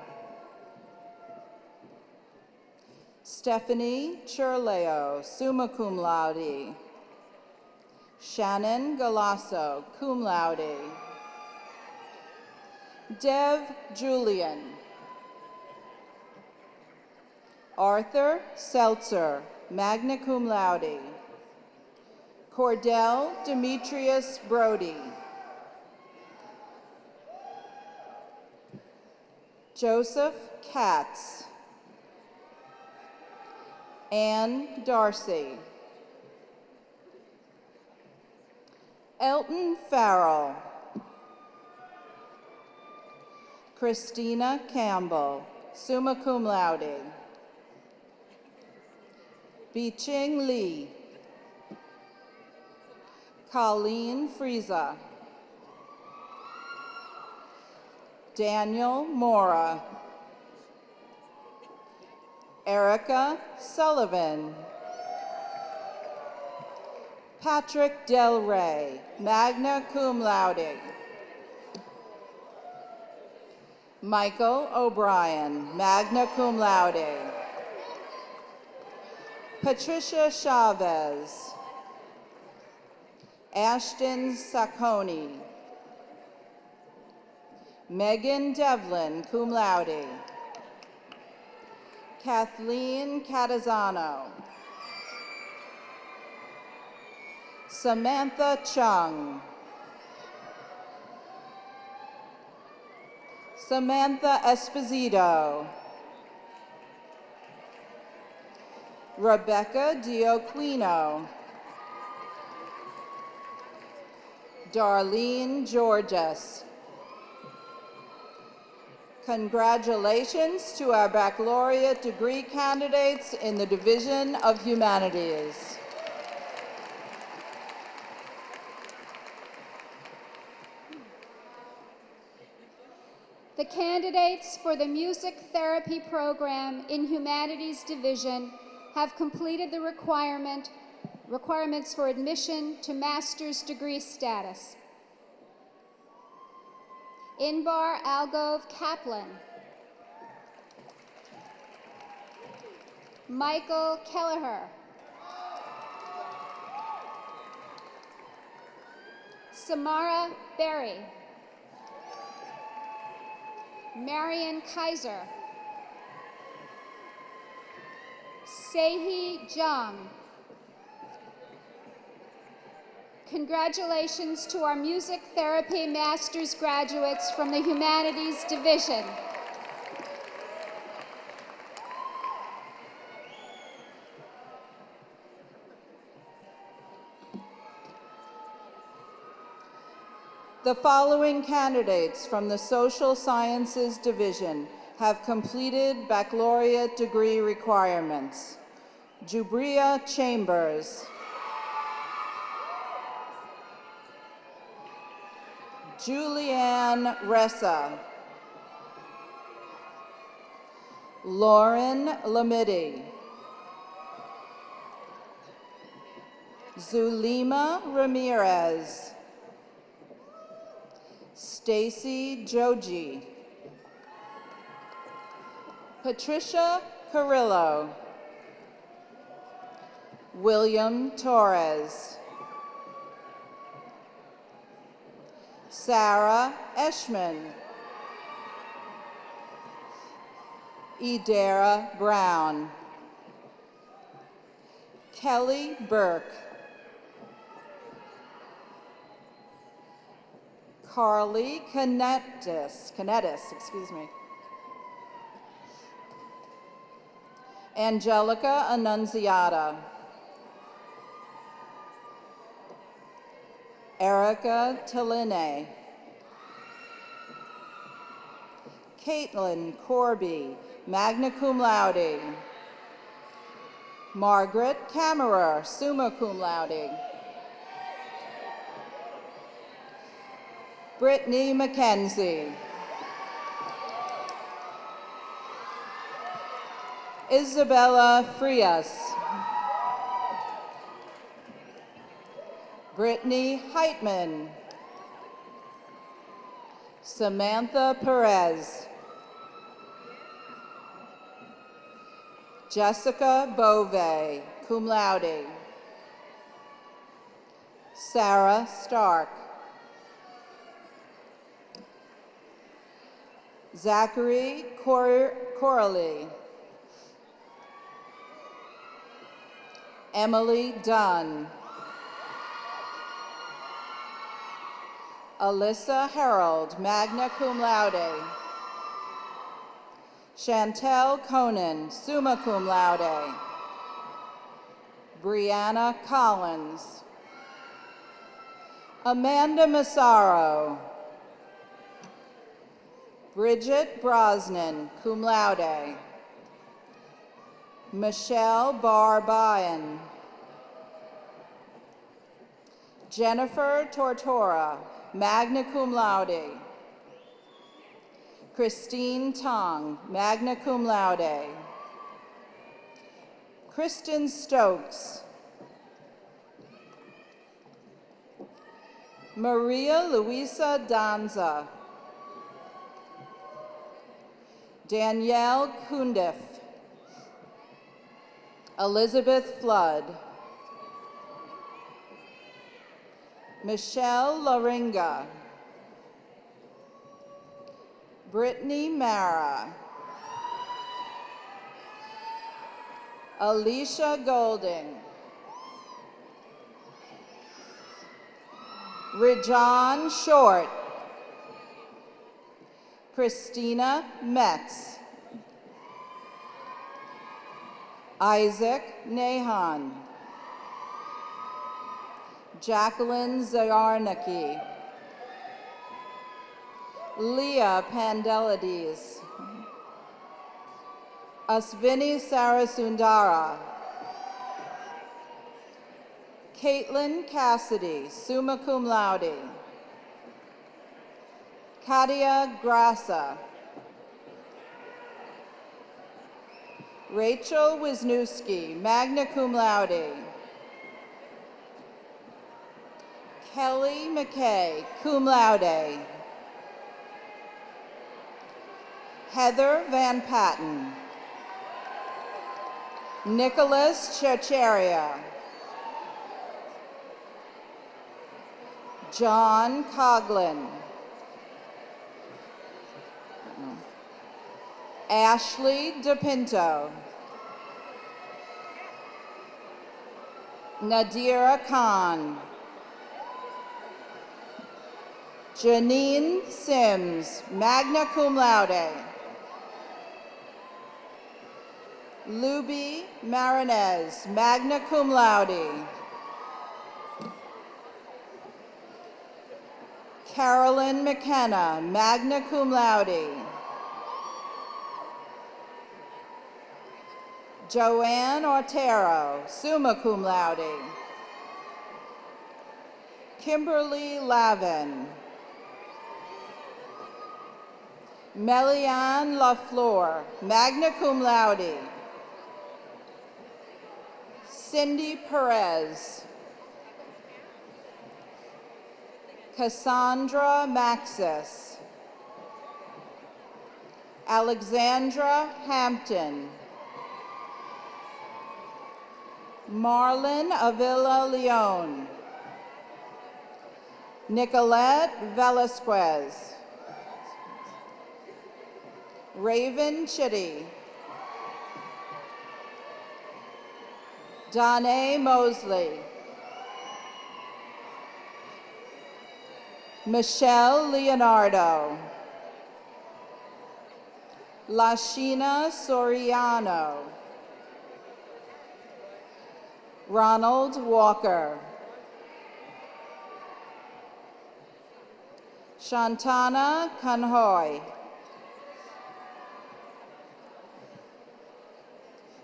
Stephanie Churleo, summa cum laude. Shannon Galasso, cum laude. Dev Julian. Arthur Seltzer, magna cum laude. Cordell Demetrius Brody. Joseph Katz. Ann Darcy. Elton Farrell. Christina Campbell, summa cum laude. Biching Lee. Colleen Frieza. Daniel Mora. Erica Sullivan. Patrick Del Rey, magna cum laude. Michael O'Brien, magna cum laude. Patricia Chavez. Ashton Sacconi. Megan Devlin, cum laude. Kathleen Catazano. Samantha Chung. Samantha Esposito. Rebecca Dioquino. Darlene Georges. Congratulations to our baccalaureate degree candidates in the Division of Humanities. The candidates for the Music Therapy Program in Humanities Division have completed the requirements for admission to master's degree status. Inbar Algove Kaplan. Michael Kelleher. Samara Berry. Marion Kaiser. Sehi Jung. Congratulations to our Music Therapy Master's graduates from the Humanities Division. The following candidates from the Social Sciences Division have completed baccalaureate degree requirements. Jubria Chambers. Julianne Ressa. Lauren Lamidi. Zulima Ramirez. Stacy Joji. Patricia Carrillo. William Torres. Sarah Eshman. Idara Brown. Kelly Burke. Carly Canetis, excuse me. Angelica Annunziata. Erica Teline. Caitlin Corby, magna cum laude. Margaret Kammerer, summa cum laude. Brittany McKenzie. Isabella Frias. Brittany Heitman. Samantha Perez. Jessica Bove, cum laude. Sarah Stark. Zachary Corley. Emily Dunn. Alyssa Harold, magna cum laude. Chantel Conan, summa cum laude. Brianna Collins. Amanda Massaro. Bridget Brosnan, cum laude. Michelle Barbayan. Jennifer Tortora, magna cum laude. Christine Tong, magna cum laude. Kristen Stokes. Maria Luisa Danza. Danielle Kundiff. Elizabeth Flood. Michelle Laringa. Brittany Mara. Alicia Golding. Rajan Short. Christina Metz. Isaac Nahan. Jacqueline Zayarnaki. Leah Pandelides. Asvini Sarasundara. Caitlin Cassidy, summa cum laude. Katia Grassa. Rachel Wisniewski, magna cum laude. Kelly McKay, cum laude. Heather Van Patten. Nicholas Chercheria. John Coughlin. Ashley DePinto. Nadira Khan. Janine Sims, magna cum laude. Luby Marinez, magna cum laude. Carolyn McKenna, magna cum laude. Joanne Ortero, summa cum laude. Kimberly Lavin. Melian Lafleur, magna cum laude. Cindy Perez. Cassandra Maxis. Alexandra Hampton. Marlon Avila Leon. Nicolette Velasquez. Raven Chitty. Danae Mosley. Michelle Leonardo. Lashina Soriano. Ronald Walker. Shantana Kanhoy.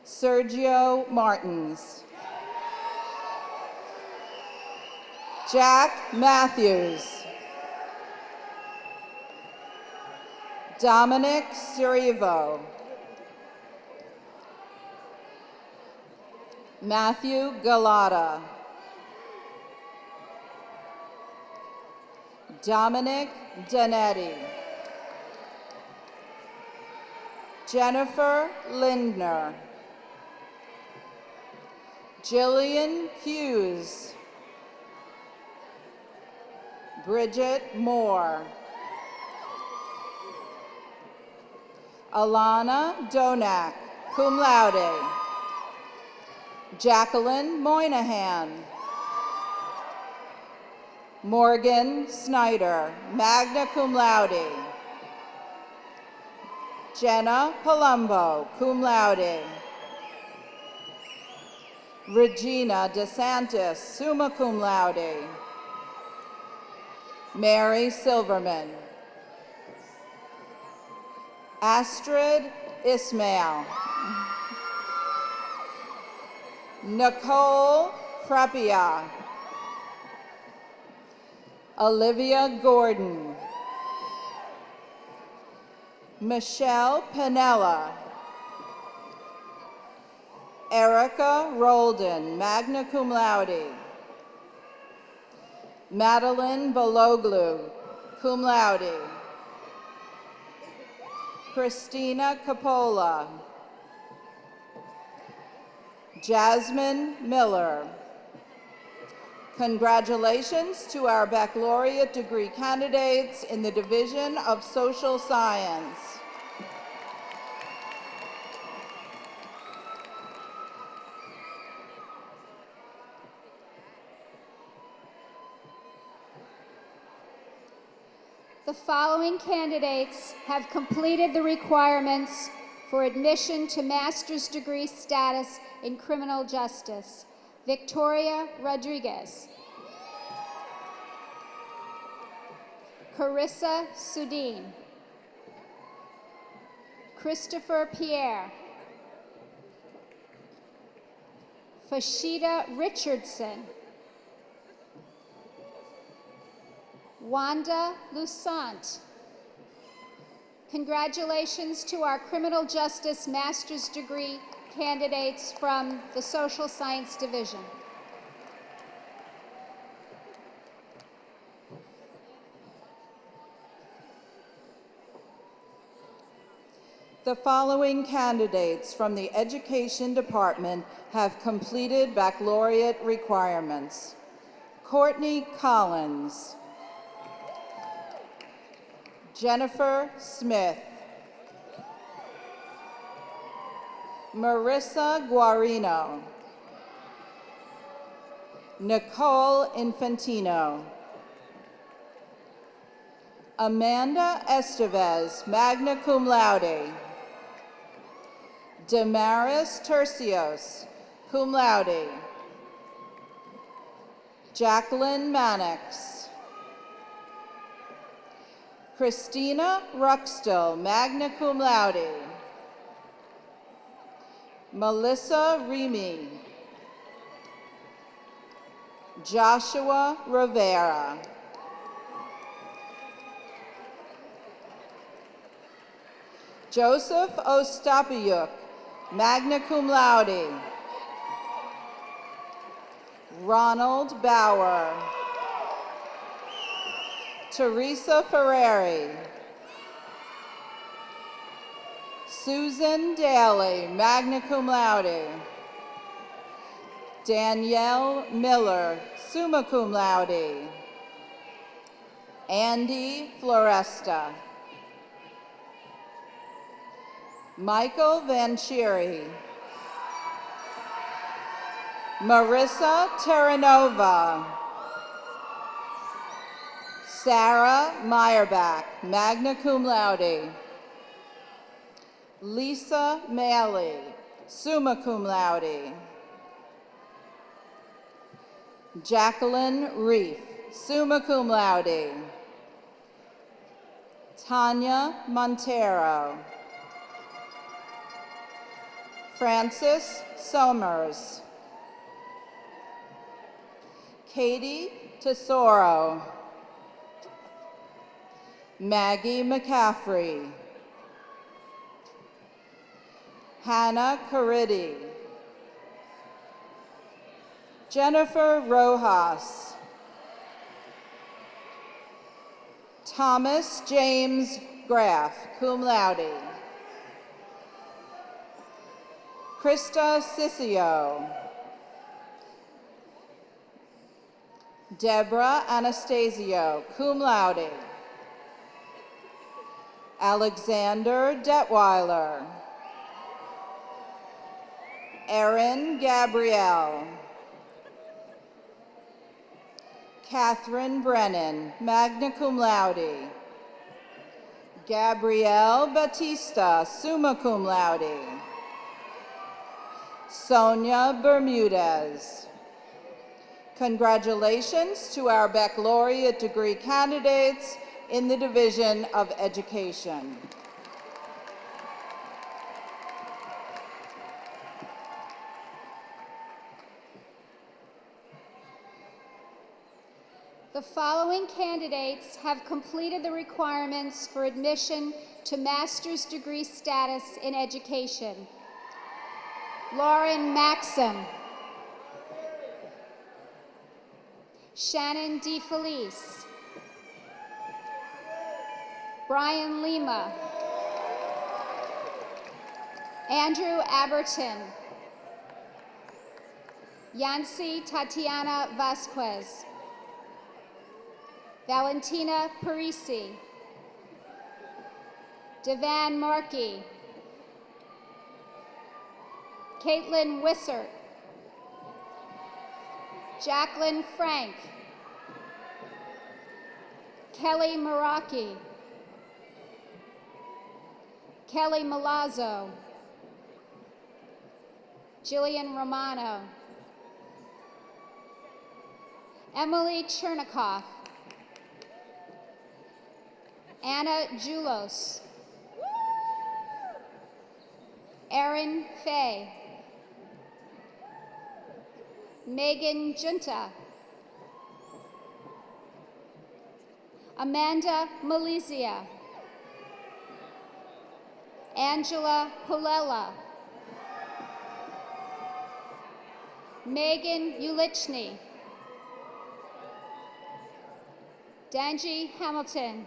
Sergio Martins. Jack Matthews. Dominic Sirivo. Matthew Galata. Dominic Danetti. Jennifer Lindner. Jillian Hughes. Bridget Moore. Alana Donak, cum laude. Jacqueline Moynihan. Morgan Snyder, magna cum laude. Jenna Palumbo, cum laude. Regina DeSantis, summa cum laude. Mary Silverman. Astrid Ismail. Nicole Prepia. Olivia Gordon. Michelle Panella. Erica Roldan, magna cum laude. Madeline Bologlu, cum laude. Christina Capola. Jasmine Miller. Congratulations to our baccalaureate degree candidates in the Division of Social Science. The following candidates have completed the requirements for admission to master's degree status in criminal justice. Victoria Rodriguez. Carissa Sudin. Christopher Pierre. Fashida Richardson. Wanda Lusant. Congratulations to our criminal justice master's degree candidates from the Social Science Division. The following candidates from the Education Department have completed baccalaureate requirements. Courtney Collins. Jennifer Smith. Marissa Guarino. Nicole Infantino. Amanda Estevez, magna cum laude. Damaris Tercios, cum laude. Jacqueline Mannix. Christina Ruxtel, magna cum laude. Melissa Remy. Joshua Rivera. Joseph Ostapayuk, magna cum laude. Ronald Bauer. Teresa Ferreri. Susan Daly, magna cum laude. Danielle Miller, summa cum laude. Andy Floresta. Michael Vanchieri. Marissa Terranova. Sarah Meyerback, magna cum laude. Lisa Maley, summa cum laude. Jacqueline Reef, summa cum laude. Tanya Montero. Francis Somers. Katie Tesoro. Maggie McCaffrey. Hannah Caridi. Jennifer Rojas. Thomas James Graff, cum laude. Krista Sissio. Deborah Anastasio, cum laude. Alexander Detweiler. Erin Gabrielle. Catherine Brennan, magna cum laude. Gabrielle Batista, summa cum laude. Sonia Bermudez. Congratulations to our baccalaureate degree candidates in the Division of Education. The following candidates have completed the requirements for admission to master's degree status in education. Lauren Maxim. Shannon DeFelice. Brian Lima. Andrew Aberton. Yancy Tatiana Vasquez. Valentina Parisi. Devan Markey. Caitlin Wissert. Jacqueline Frank. Kelly Maraki. Kelly Malazzo. Jillian Romano. Emily Chernikoff. Anna Julos. Erin Fay. Megan Junta. Amanda Malizia. Angela Pulela. Megan Ulichny. Danji Hamilton.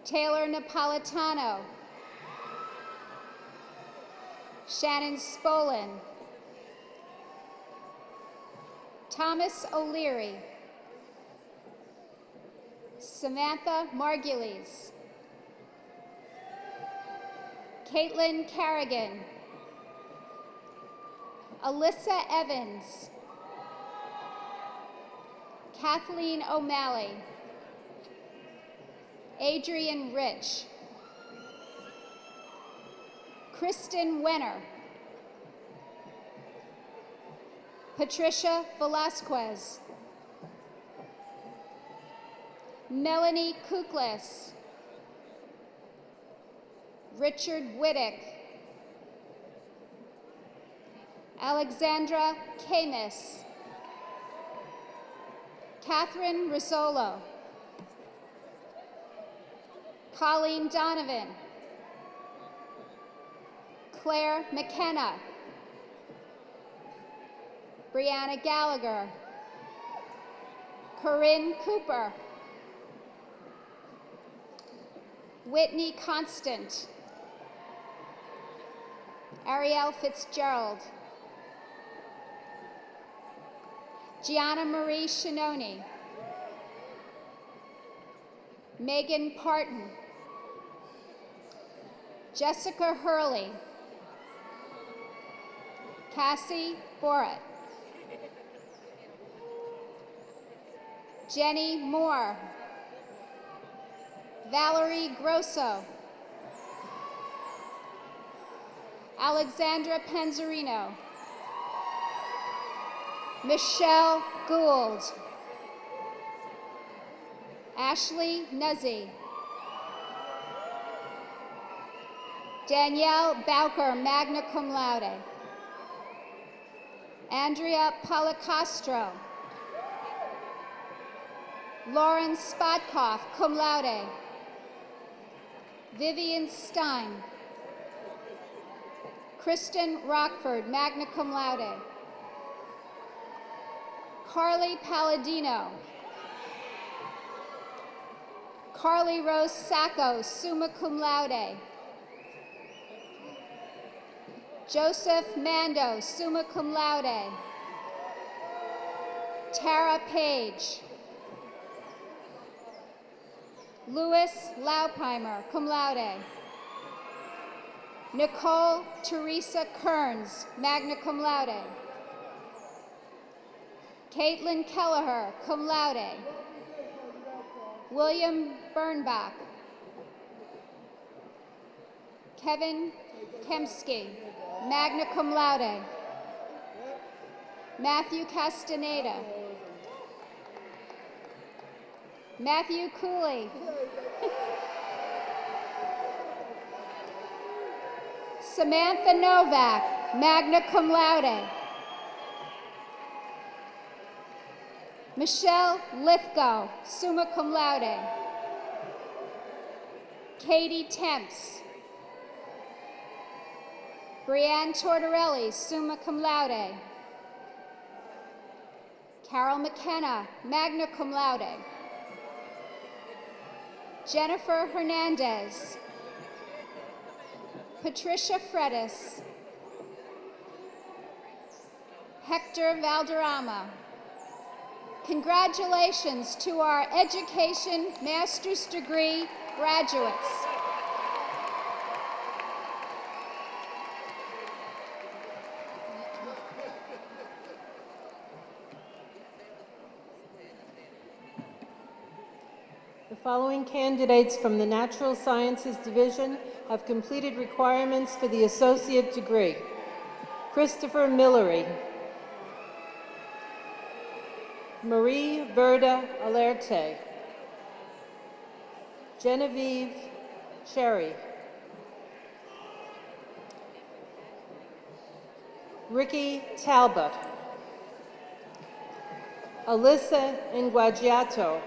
Taylor Napolitano. Shannon Spolin. Thomas O'Leary. Samantha Margulies. Caitlin Carrigan. Alyssa Evans. Kathleen O'Malley. Adrian Rich. Kristen Wenner. Patricia Velasquez. Melanie Kuklis. Richard Whittick. Alexandra Camus. Catherine Risolo. Colleen Donovan, Claire McKenna, Brianna Gallagher, Corinne Cooper, Whitney Constant, Ariel Fitzgerald, Gianna Marie Shinoni, Megan Parton, Jessica Hurley, Cassie Borat, Jenny Moore, Valerie Grosso, Alexandra Panzarino, Michelle Gould, Ashley Nuzzi, Danielle Bowker, magna cum laude, Andrea Policastro, Lauren Spotkoff, cum laude, Vivian Stein, Kristen Rockford, magna cum laude, Carly Palladino, Carly Rose Sacco, summa cum laude, Joseph Mando, summa cum laude, Tara Page, Louis Laupheimer, cum laude, Nicole Teresa Kearns, magna cum laude, Caitlin Kelleher, cum laude, William Bernbach, Kevin Kemsky, magna cum laude, Matthew Castaneda, Matthew Cooley, Samantha Novak, magna cum laude, Michelle Lithgow, summa cum laude, Katie Temps, Brianne Tortorelli, summa cum laude, Carol McKenna, magna cum laude, Jennifer Hernandez, Patricia Fredis, Hector Valderrama. Congratulations to our education master's degree graduates. The following candidates from the Natural Sciences Division have completed requirements for the associate degree. Christopher Millery, Marie Verda Alerte, Genevieve Cherry, Ricky Talbot, Alyssa Inguagiato,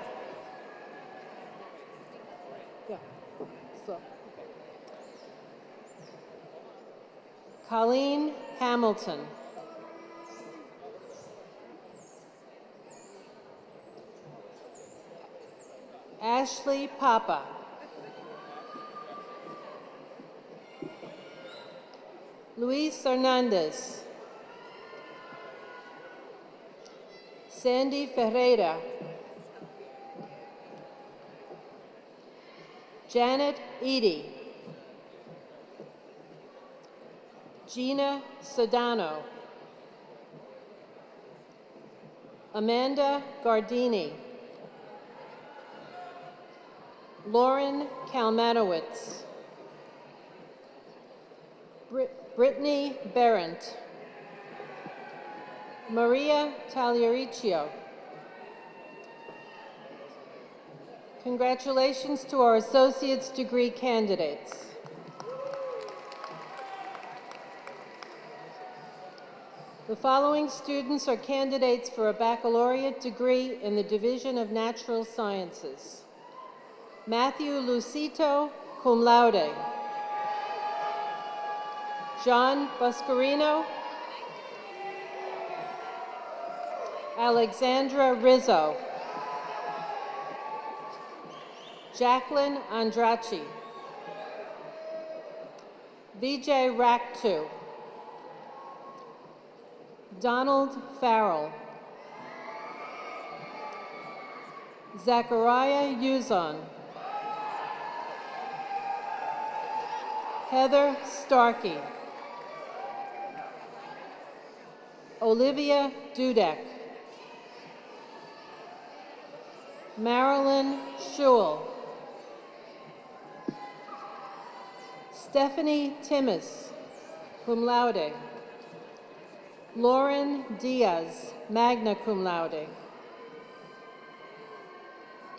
Colleen Hamilton, Ashley Papa, Luis Hernandez, Sandy Ferreira, Janet Eady, Gina Sedano, Amanda Gardini, Lauren Kalmanowitz, Brittany Berendt, Maria Tagliariccio. Congratulations to our associate's degree candidates. The following students are candidates for a baccalaureate degree in the Division of Natural Sciences. Matthew Lucito, cum laude. John Buscarino. Alexandra Rizzo. Jacqueline Andracci. Vijay Raktu. Donald Farrell. Zachariah Uzon. Heather Starkey. Olivia Dudek. Marilyn Schewel. Stephanie Timmis, cum laude. Lauren Diaz, magna cum laude.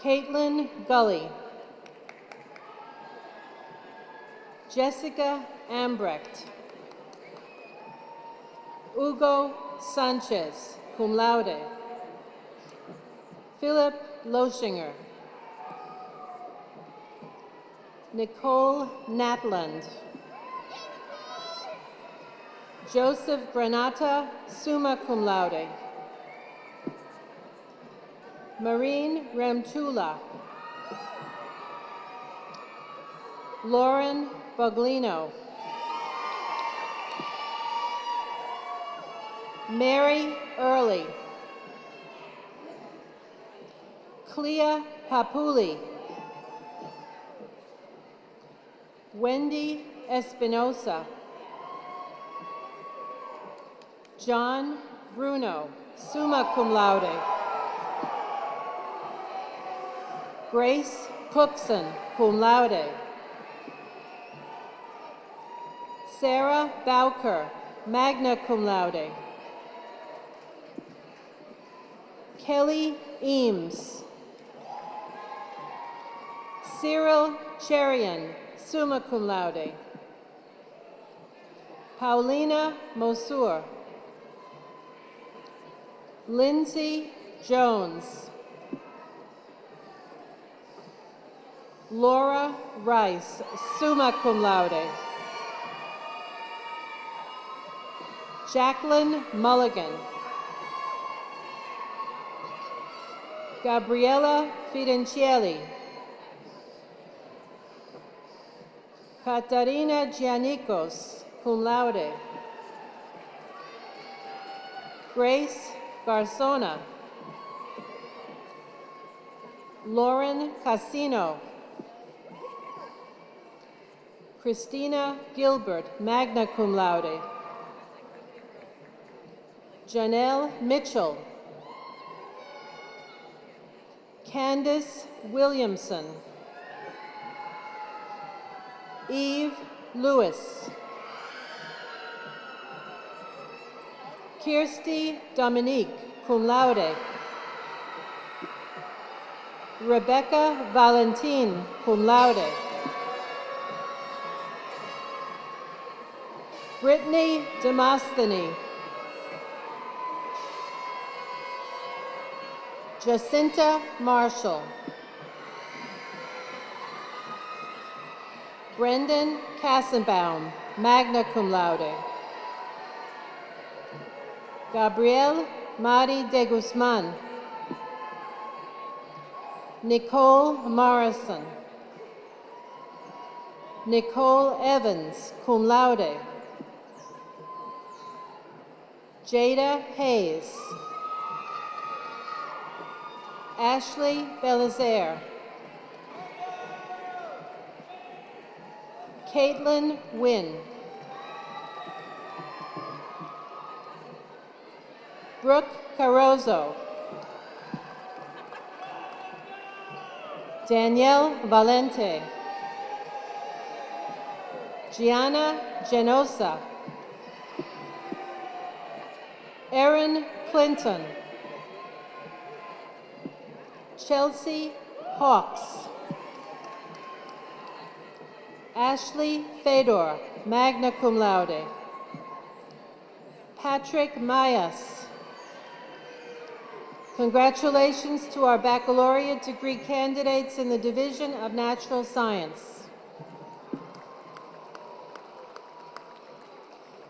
Caitlin Gully. Jessica Ambrecht. Hugo Sanchez, cum laude. Philip Loschinger. Nicole Natland. Joseph Granata, summa cum laude. Marine Ramtula. Lauren Boglino. Mary Early. Clea Papuli. Wendy Espinosa. John Bruno, summa cum laude. Grace Cookson, cum laude. Sarah Bowker, magna cum laude. Kelly Eames. Cyril Cherian, summa cum laude. Paulina Mosur. Lindsay Jones. Laura Rice, summa cum laude. Jacqueline Mulligan. Gabriella Fidencelli. Catarina Giannikos, cum laude. Grace Garzona. Lauren Casino. Christina Gilbert, magna cum laude. Janelle Mitchell. Candace Williamson. Eve Lewis. Kirsty Dominique, cum laude. Rebecca Valentin, cum laude. Brittany Demostheny. Jacinta Marshall. Brendan Kassenbaum, magna cum laude. Gabrielle Mari de Guzman. Nicole Morrison. Nicole Evans, cum laude. Jada Hayes. Ashley Belizaire. Caitlin Wynn. Brooke Carozzo. Danielle Valente. Gianna Genosa. Erin Clinton. Chelsea Hawks. Ashley Fedor, magna cum laude. Patrick Mayas. Congratulations to our baccalaureate degree candidates in the Division of Natural Science.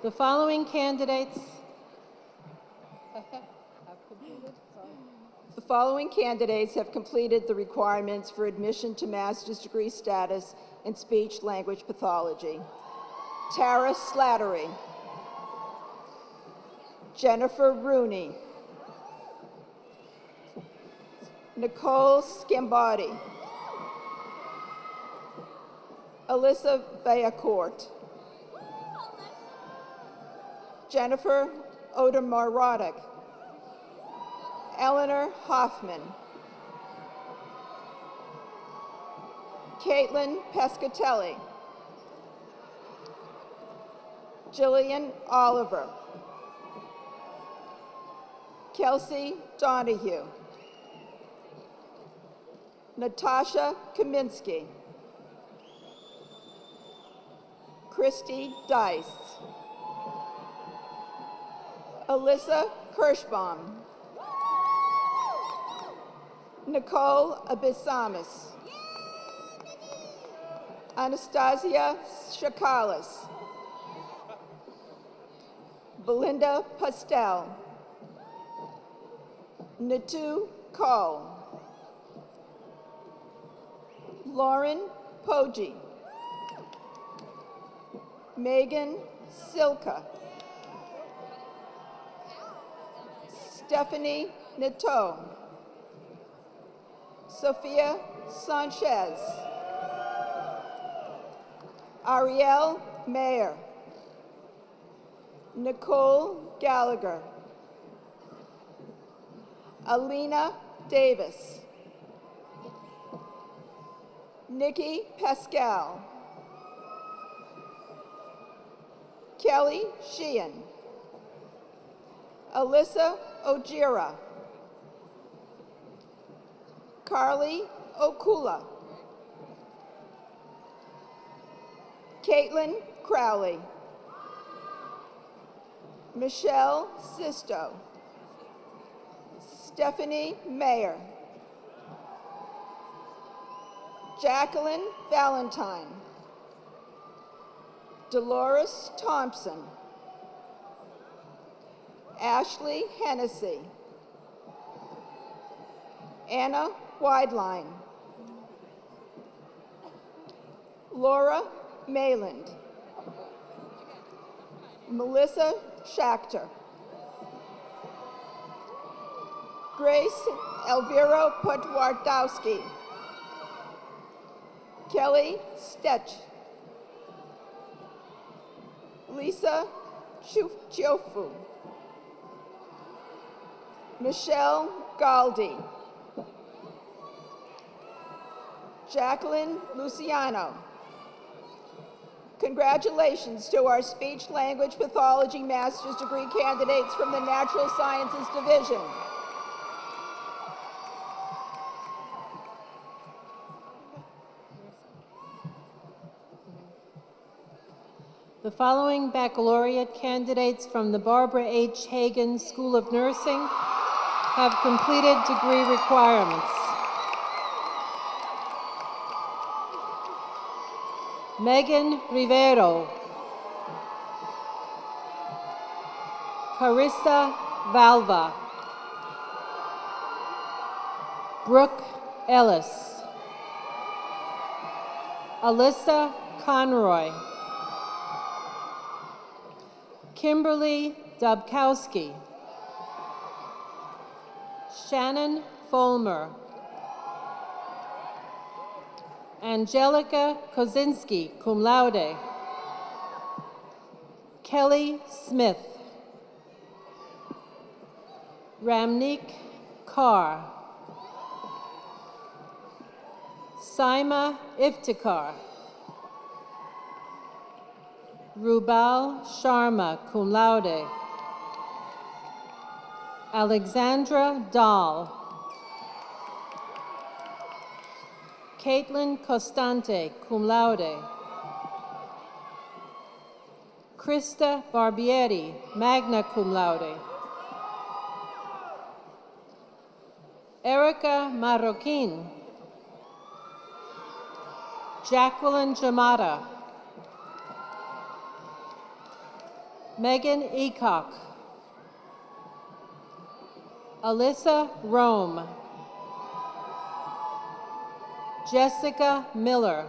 The following candidates The following candidates have completed the requirements for admission to master's degree status in speech-language pathology. Tara Slattery, Jennifer Rooney, Nicole Scambotti, Alyssa Vaillancourt, Jennifer Odermarodek, Eleanor Hoffman, Caitlin Pescatelli, Jillian Oliver, Kelsey Donahue, Natasha Kaminsky, Christy Dice, Alyssa Kirschbaum, Nicole Abisamis, Anastasia Shakalis, Belinda Pastel, Natu Kaul, Lauren Poggi, Megan Silka, Stephanie Nateau, Sophia Sanchez, Ariel Mayer, Nicole Gallagher, Alina Davis, Nikki Pascal, Kelly Sheehan, Alyssa Ojira, Carly Okula, Caitlin Crowley, Michelle Sisto, Stephanie Mayer, Jacqueline Valentine, Dolores Thompson, Ashley Hennessy, Anna Wideline, Laura Mayland, Melissa Schachter, Grace Elvira Potwardowski, Kelly Stetch, Lisa Chiofu, Michelle Galdi, Jacqueline Luciano. Congratulations to our speech-language pathology master's degree candidates from the Natural Sciences Division. The following baccalaureate candidates from the Barbara H. Hagan School of Nursing have completed degree requirements. Megan Rivero, Carissa Valva, Brooke Ellis, Alyssa Conroy, Kimberly Dobkowski, Shannon Folmer, Angelica Kozinski, cum laude, Kelly Smith, Ramnik Kaur, Saima Iftikhar, Rubal Sharma, cum laude, Alexandra Dahl, Caitlin Costante, cum laude, Krista Barbieri, magna cum laude, Erica Marroquin, Jacqueline Jamada, Megan Eacock, Alyssa Rome, Jessica Miller,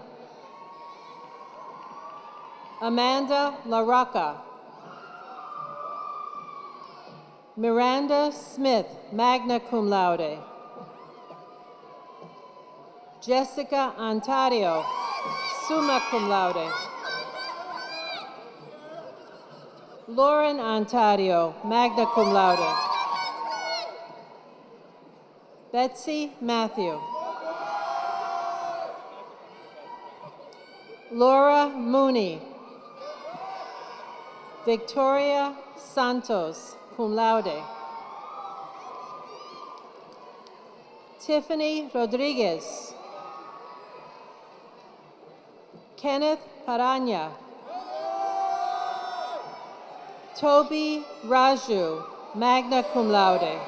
Amanda LaRocca, Miranda Smith, magna cum laude, Jessica Ontario, summa cum laude, Lauren Ontario, magna cum laude, Betsy Matthew, Laura Mooney, Victoria Santos, cum laude, Tiffany Rodriguez, Kenneth Paranya, Toby Raju, magna cum laude,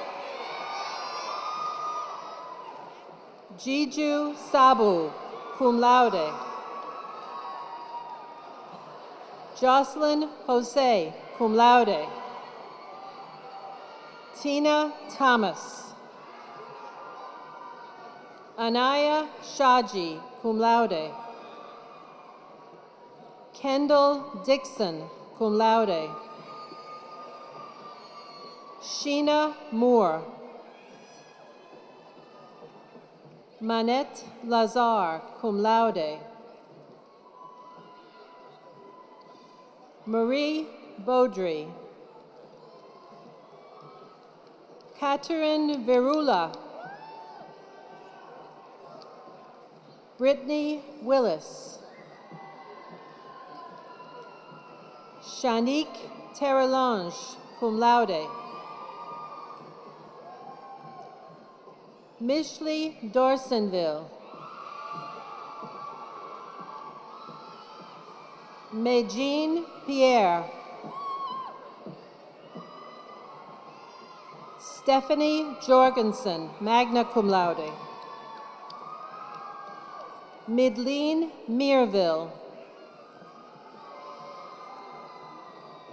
Jiju Sabu, cum laude, Jocelyn Jose, cum laude, Tina Thomas, Anaya Shaji, cum laude, Kendall Dixon, cum laude, Sheena Moore, Manette Lazar, cum laude, Marie Baudry, Catherine Virula, Brittany Willis, Shanique Terrelange, cum laude, Mishley Dorsonville, Mejean Pierre, Stephanie Jorgensen, magna cum laude, Midleen Meerville,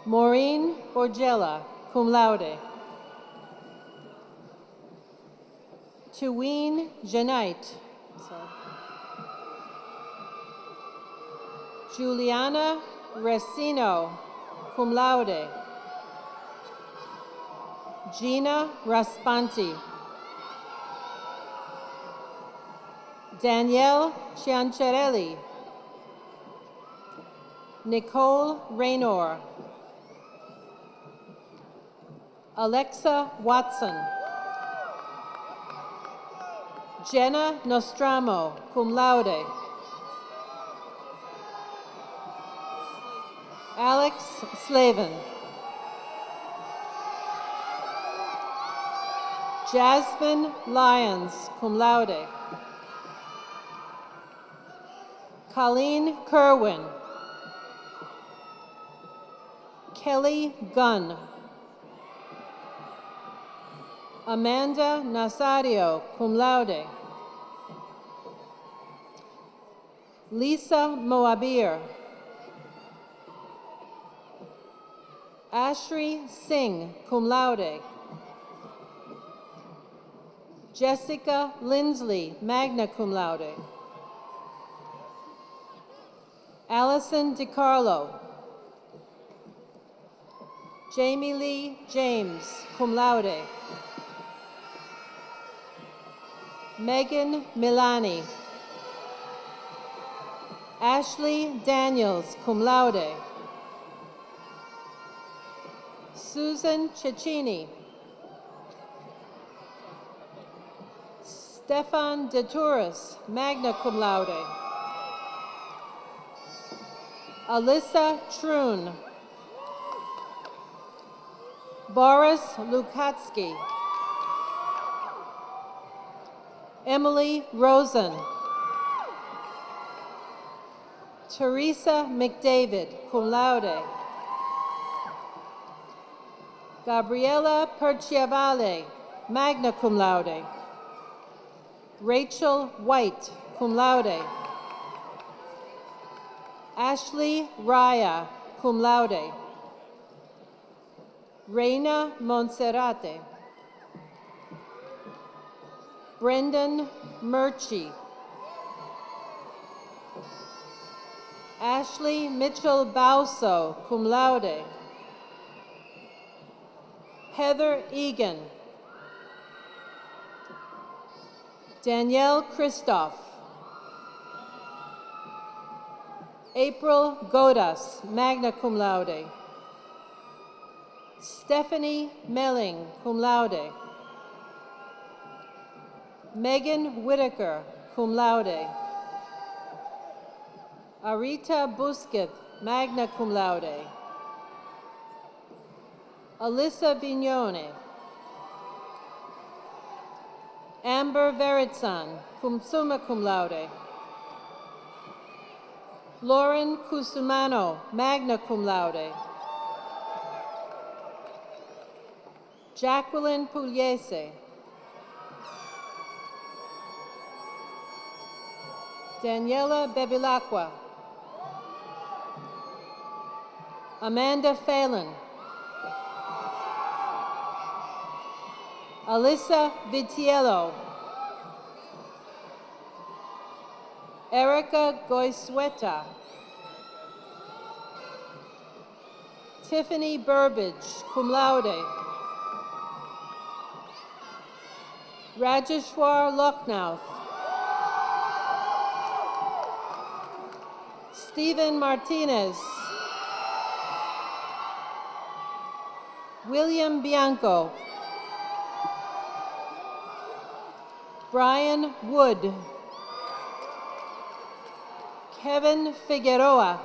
Maureen Borgella, cum laude, Tuween Janite, Juliana Resino, cum laude, Gina Raspanti, Danielle Ciancarelli, Nicole Raynor, Alexa Watson, Jenna Nostramo, cum laude, Alex Slavin, Jasmine Lyons, cum laude, Colleen Kerwin, Kelly Gunn, Amanda Nazario, cum laude, Lisa Moabir, Ashri Singh, cum laude, Jessica Lindsley, magna cum laude, Allison DiCarlo, Jamie Lee James, cum laude, Megan Milani, Ashley Daniels, cum laude, Susan Cecchini, Stefan DeTouris, magna cum laude, Alyssa Troon, Boris Lukatsky, Emily Rosen, Teresa McDavid, cum laude, Gabriela Perciavale, magna cum laude, Rachel White, cum laude. Ashley Raya, cum laude. Reina Monserrate. Brendan Murchie. Ashley Mitchell Bauso, cum laude. Heather Egan. Danielle Christoph. April Godas, magna cum laude. Stephanie Melling, cum laude. Megan Whitaker, cum laude. Arita Busquet, magna cum laude. Alyssa Vignone. Amber Veritsan, summa cum laude. Lauren Cusumano, magna cum laude. Jacqueline Pugliese. Daniela Bevilacqua. Amanda Phelan. Alyssa Vitiello. Erica Goisueta. Tiffany Burbage, cum laude. Rajeshwar Loknath. Stephen Martinez. William Bianco. Brian Wood. Kevin Figueroa.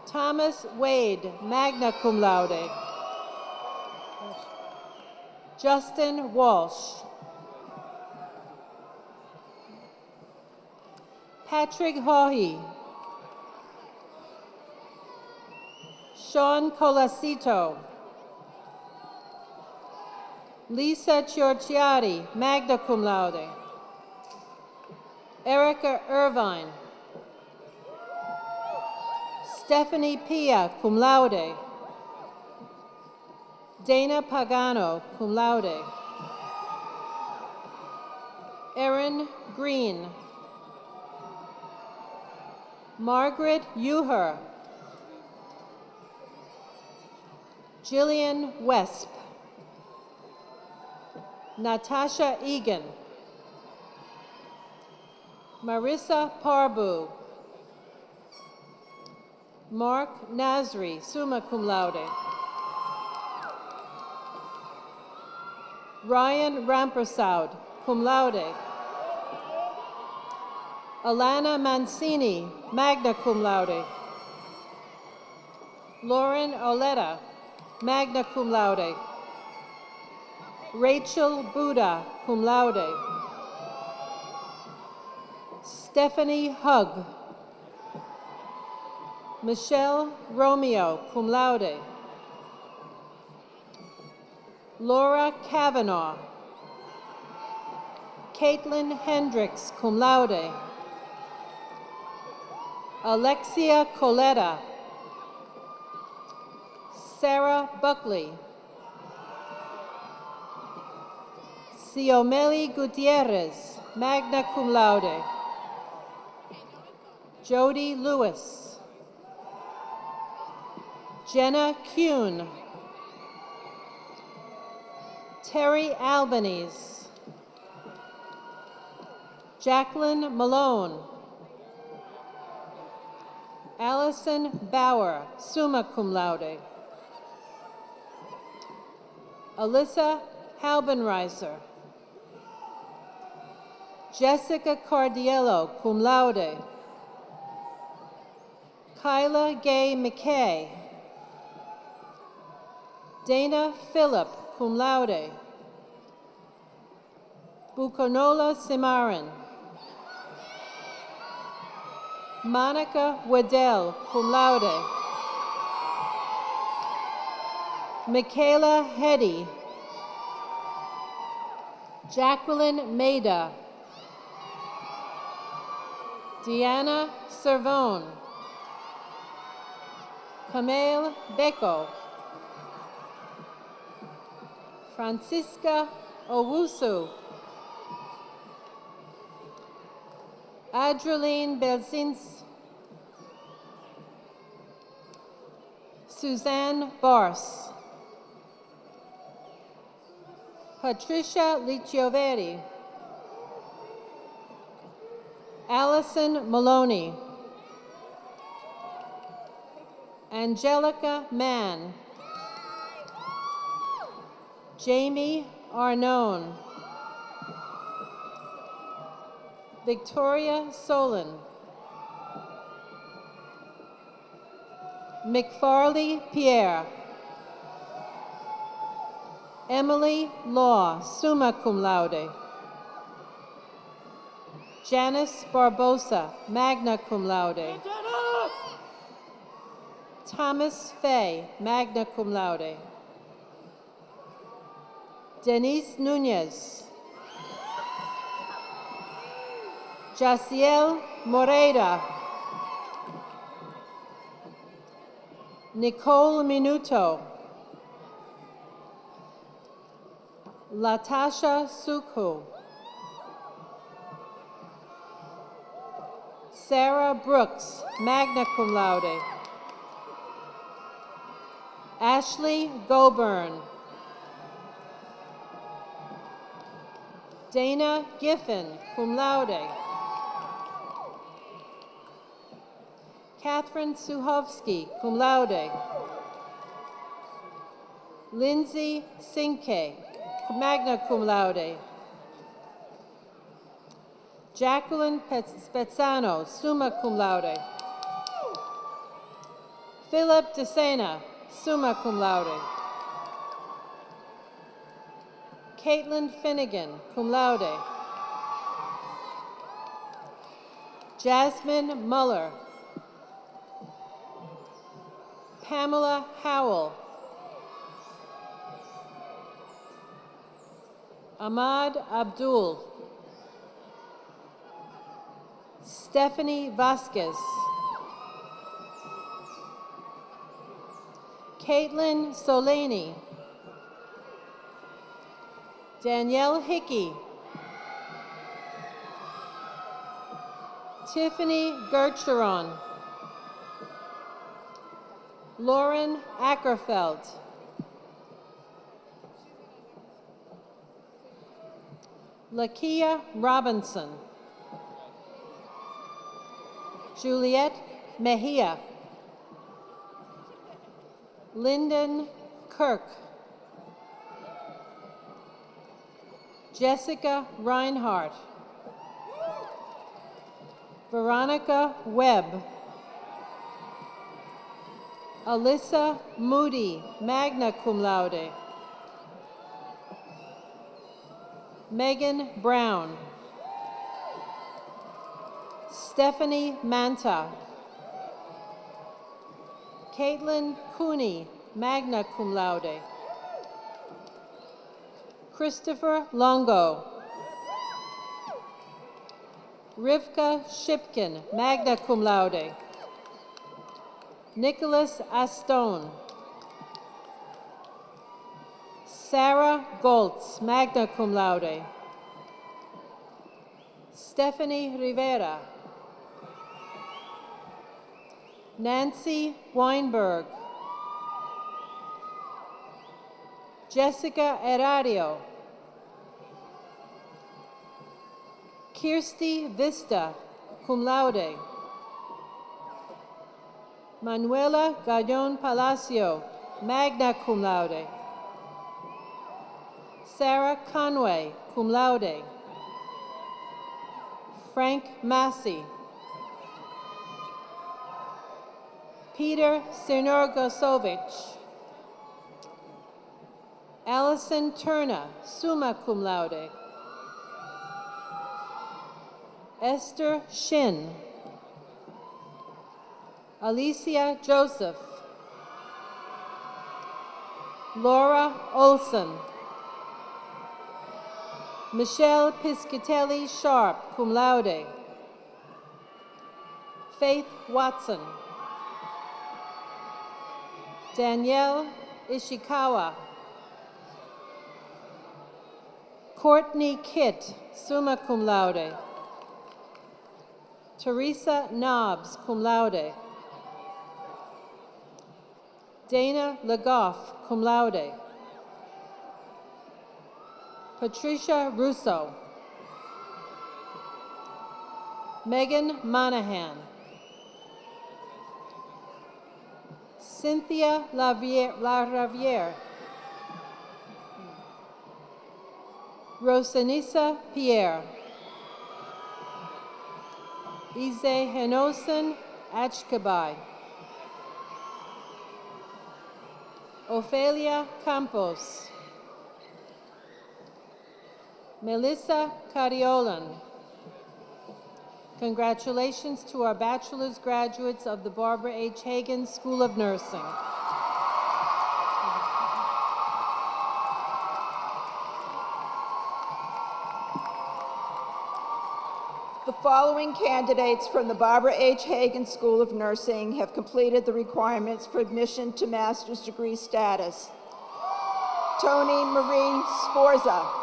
Thomas Wade, magna cum laude. Justin Walsh. Patrick Haughey. Sean Colasito. Lisa Chiorciati, magna cum laude. Erica Irvine. Stephanie Pia, cum laude. Dana Pagano, cum laude. Erin Green. Margaret Uher. Jillian Wesp. Natasha Egan. Marissa Parbu. Mark Nasri, summa cum laude. Ryan Rampersaud, cum laude. Alana Mancini, magna cum laude. Lauren Oletta, magna cum laude. Rachel Buddha, cum laude. Stephanie Hugg. Michelle Romeo, cum laude. Laura Kavanaugh. Caitlin Hendricks, cum laude. Alexia Coletta. Sarah Buckley. Xiomeli Gutierrez, magna cum laude. Jody Lewis. Jenna Kuhn. Terry Albanese. Jacqueline Malone. Allison Bauer, summa cum laude. Alyssa Halbenreiser. Jessica Cardiello, cum laude. Kyla Gay McKay. Dana Phillip, cum laude. Bukonola Simarin. Monica Waddell, cum laude. Michaela Hetty. Jacqueline Maida, Diana Servone, Kamel Beko, Francisca Owusu, Adreline Belzins, Suzanne Bars, Patricia Liccioveri, Allison Maloney, Angelica Mann, Jamie Arnone, Victoria Solon, McFarley Pierre, Emily Law, summa cum laude, Janice Barbosa, magna cum laude, Thomas Fay, magna cum laude, Denise Nunez, Jaciel Moreira, Nicole Minuto, Latasha Sukhu, Sarah Brooks, magna cum laude, Ashley Goburn, Dana Giffen, cum laude, Catherine Suhovsky, cum laude, Lindsay Sinke, magna cum laude, Jacqueline Spezzano, summa cum laude, Philip DeSena, summa cum laude, Caitlin Finnegan, cum laude, Jasmine Muller, Pamela Howell, Ahmad Abdul, Stephanie Vasquez, Caitlin Solani, Danielle Hickey, Tiffany Gercheron, Lauren Ackerfeld, Lakia Robinson, Juliette Mejia, Lyndon Kirk, Jessica Reinhardt, Veronica Webb, Alyssa Moody, magna cum laude, Megan Brown, Stephanie Manta, Caitlin Cooney, magna cum laude, Christopher Longo, Rivka Shipkin, magna cum laude, Nicholas Astone, Sarah Goltz, magna cum laude, Stephanie Rivera, Nancy Weinberg, Jessica Erario, Kirsty Vista, cum laude, Manuela Gallon Palacio, magna cum laude, Sarah Conway, cum laude, Frank Massey, Peter Sinorgosovich, Allison Turner, summa cum laude, Esther Shin, Alicia Joseph, Laura Olson, Michelle Piscatelli Sharp, cum laude. Faith Watson. Danielle Ishikawa. Courtney Kitt, summa cum laude. Teresa Nobbs, cum laude. Dana Legoff, cum laude. Patricia Russo. Megan Monahan. Cynthia LaRaviere. Rosanissa Pierre. Ize Henosen Achkabai. Ophelia Campos. Melissa Cariolan. Congratulations to our bachelor's graduates of the Barbara H. Hagan School of Nursing. The following candidates from the Barbara H. Hagan School of Nursing have completed the requirements for admission to master's degree status. Tony Marie Sforza.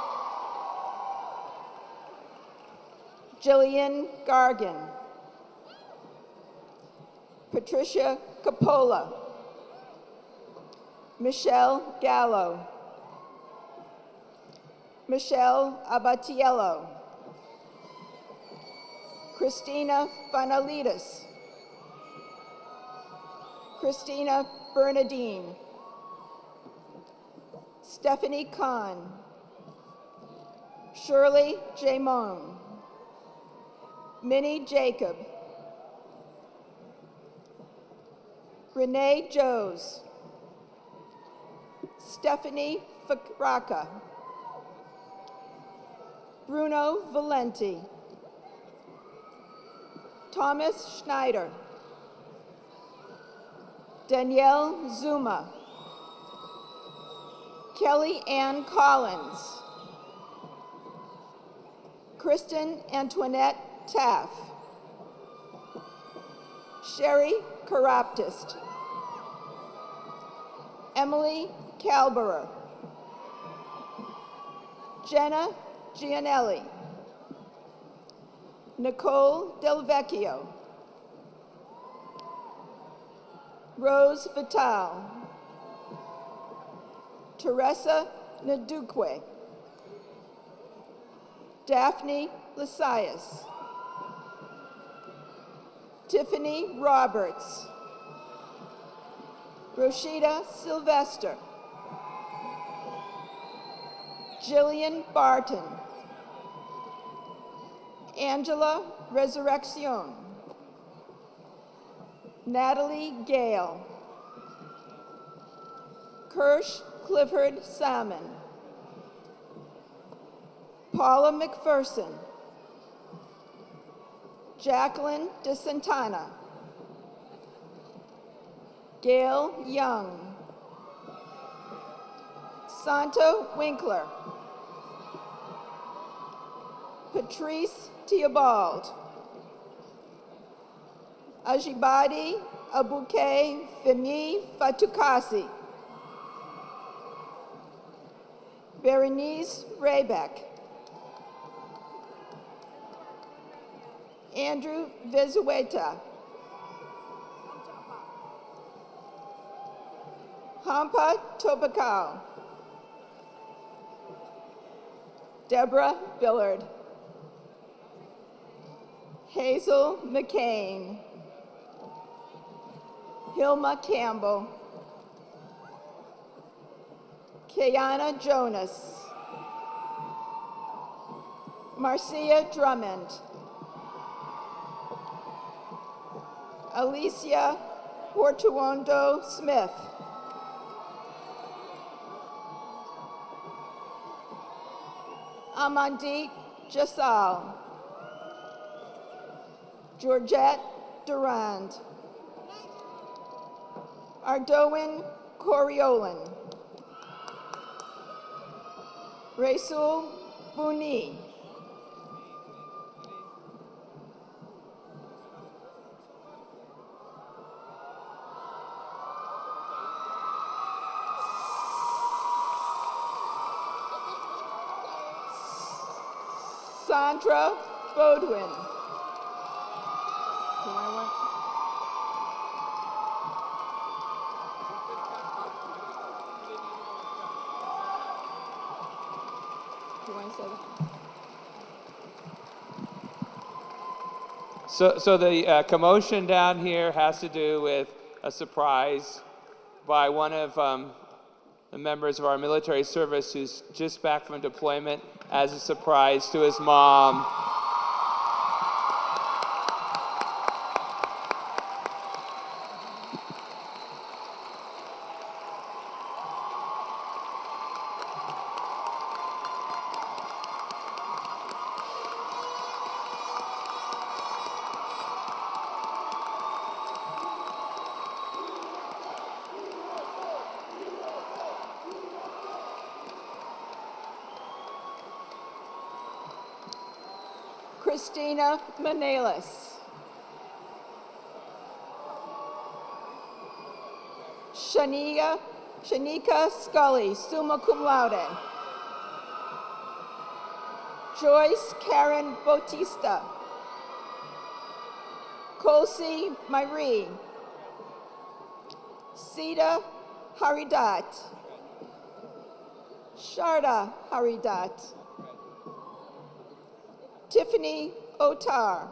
Jillian Gargan. Patricia Capola. Michelle Gallo. Michelle Abatiello. Christina Fanalides. Christina Bernadine. Stephanie Kahn. Shirley Jamon. Minnie Jacob. Renee Joes. Stephanie Fakraka. Bruno Valenti. Thomas Schneider. Danielle Zuma. Kelly Ann Collins. Kristen Antoinette Taff. Sherry Karaptist. Emily Calberer. Jenna Gianelli. Nicole Del Vecchio. Rose Vital. Teresa Nadukwe. Daphne Lysias. Tiffany Roberts. Roshida Sylvester. Jillian Barton. Angela Resurreccion. Natalie Gale. Kirsch Clifford Salmon. Paula McPherson. Jacqueline DeSantana. Gail Young. Santa Winkler. Patrice Theobald. Ajibadi Abuke Femi Fatukasi. Berenice Raybeck. Andrew Vizueta. Hampa Tobacco. Deborah Billard. Hazel McCain. Hilma Campbell. Kayana Jonas. Marcia Drummond. Alicia Portuondo Smith. Amandit Jasal. Georgette Durand. Ardoin Coriolan. Rasul Buni. Sandra Bodwin. Do I want? Do you want to say that? So the commotion down here has to do with a surprise by one of the members of our military service who's just back from deployment as a surprise to his mom. Christina Manelis. Shanika Scully, summa cum laude. Joyce Karen Bautista. Kosi Marie. Sita Haridat. Sharda Haridat. Tiffany Otar.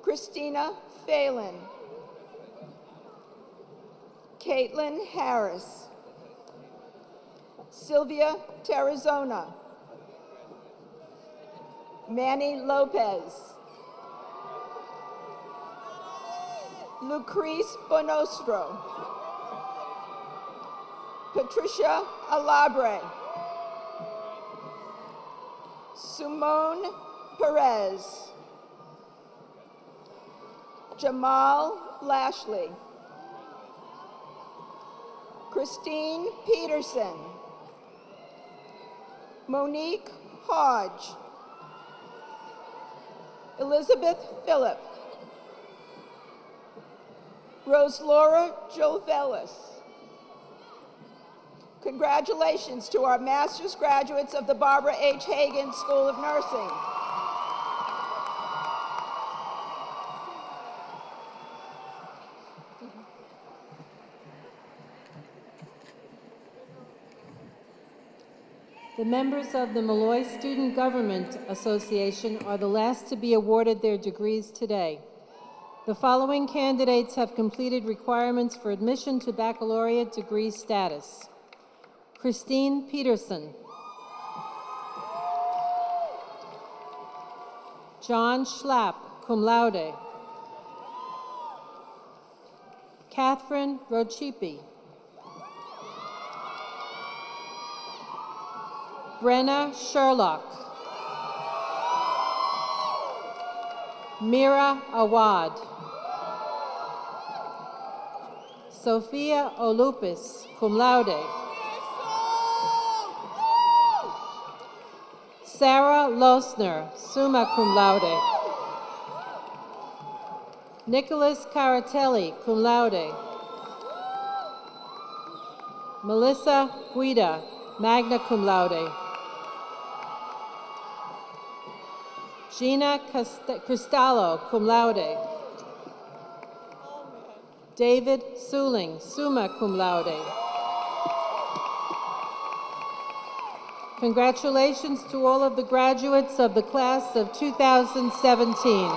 Christina Phelan. Caitlin Harris. Sylvia Terrazona. Manny Lopez. Lucrece Bonostro. Patricia Alabre. Simone Perez. Jamal Lashley. Christine Peterson. Monique Hodge. Elizabeth Phillip. Rose Laura Jovelis. Congratulations to our master's graduates of the Barbara H. Hagan School of Nursing. The members of the Molloy Student Government Association are the last to be awarded their degrees today. The following candidates have completed requirements for admission to baccalaureate degree status. Christine Peterson. John Schlapp, cum laude. Catherine Rocipi. Brenna Sherlock. Mira Awad. Sophia Olupis, cum laude. Sarah Losner, summa cum laude. Nicholas Caratelli, cum laude. Melissa Guida, magna cum laude. Gina Cristallo, cum laude. David Suling, summa cum laude. Congratulations to all of the graduates of the class of 2017.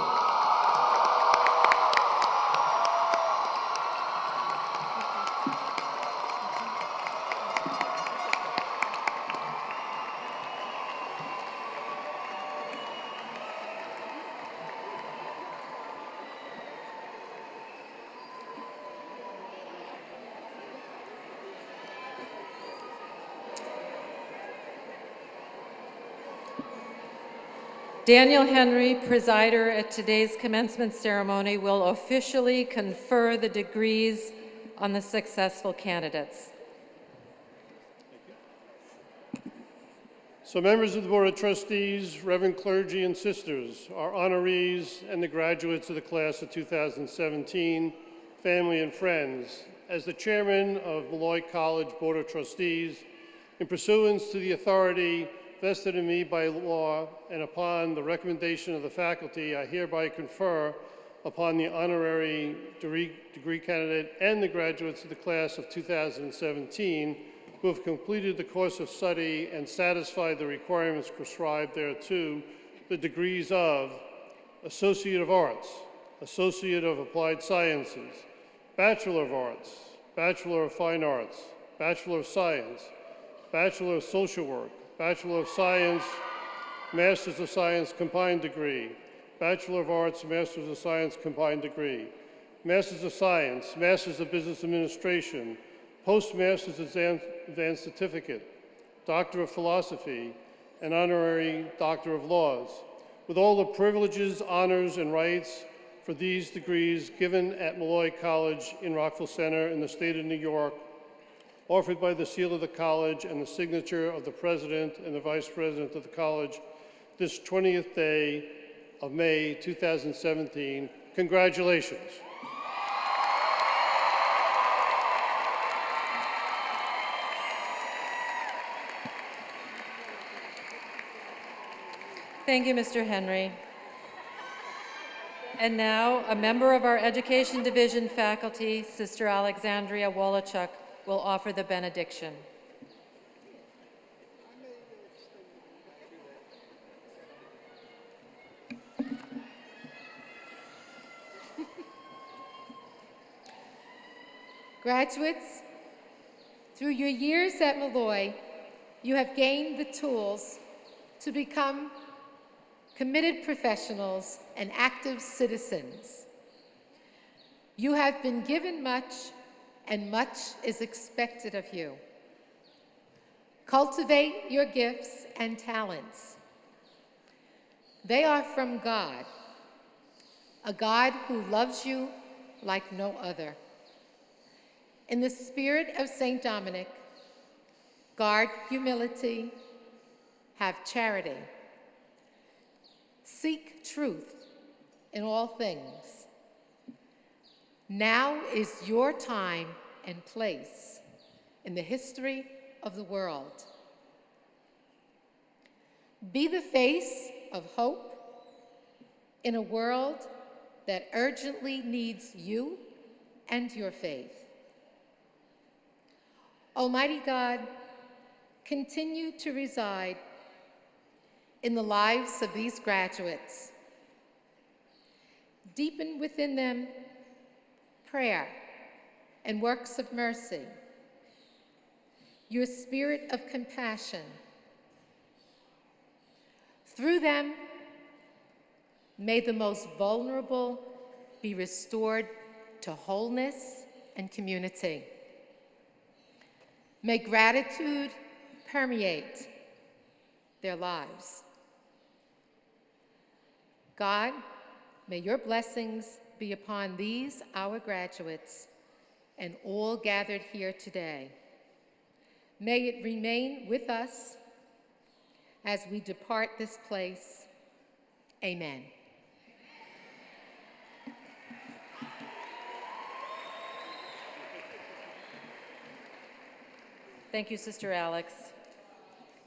Daniel Henry, presider at today's commencement ceremony, will officially confer the degrees on the successful candidates. So members of the Board of Trustees, Reverend clergy and sisters, our honorees, and the graduates of the class of 2017, family and friends, as the chairman of Molloy College Board of Trustees, in pursuance to the authority vested in me by law and upon the recommendation of the faculty, I hereby confer upon the honorary degree candidate and the graduates of the class of 2017 who have completed the course of study and satisfied the requirements prescribed thereto, the degrees of Associate of Arts, Associate of Applied Sciences, Bachelor of Arts, Bachelor of Fine Arts, Bachelor of Science, Bachelor of Social Work, Bachelor of Science, Masters of Science combined degree, Bachelor of Arts, Masters of Science combined degree, Masters of Science, Masters of Business Administration, Postmaster's Advanced Certificate, Doctor of Philosophy, and Honorary Doctor of Laws, with all the privileges, honors, and rights for these degrees given at Molloy College in Rockville Center in the state of New York, offered by the seal of the college and the signature of the president and the vice president of the college this 20th day of May 2017. Congratulations. Thank you, Mr. Henry. And now, a member of our Education Division faculty, Sister Alexandria Wolochuk, will offer the benediction. Graduates, through your years at Molloy, you have gained the tools to become committed professionals and active citizens. You have been given much, and much is expected of you. Cultivate your gifts and talents. They are from God, a God who loves you like no other. In the spirit of St. Dominic, guard humility, have charity. Seek truth in all things. Now is your time and place in the history of the world. Be the face of hope in a world that urgently needs you and your faith. Almighty God, continue to reside in the lives of these graduates. Deepen within them prayer and works of mercy, your spirit of compassion. Through them, may the most vulnerable be restored to wholeness and community. May gratitude permeate their lives. God, may your blessings be upon these, our graduates, and all gathered here today. May it remain with us as we depart this place. Amen. Thank you, Sister Alex.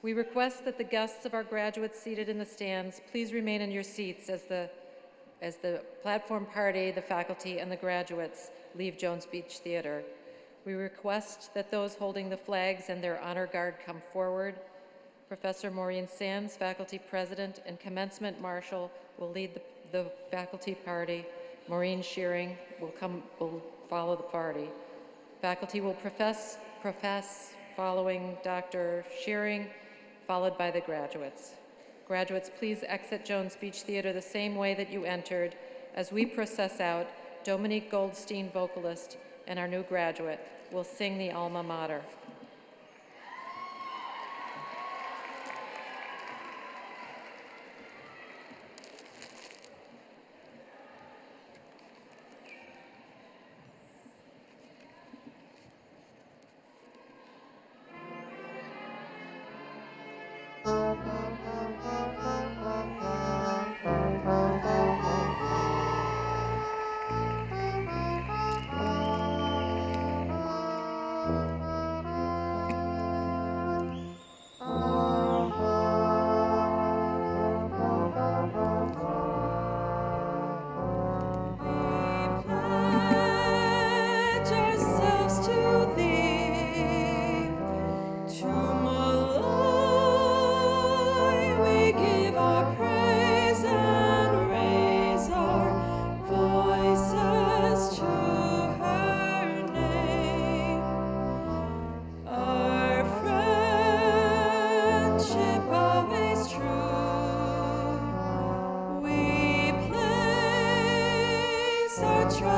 We request that the guests of our graduates seated in the stands please remain in your seats as the platform party, the faculty, and the graduates leave Jones Beach Theater. We request that those holding the flags and their honor guard come forward. Professor Maureen Sands, faculty president, and commencement marshal will lead the faculty party. Maureen Shearing will follow the party. Faculty will profess following Dr. Shearing, followed by the graduates. Graduates, please exit Jones Beach Theater the same way that you entered as we process out Dominique Goldstein, vocalist, and our new graduate will sing the alma mater.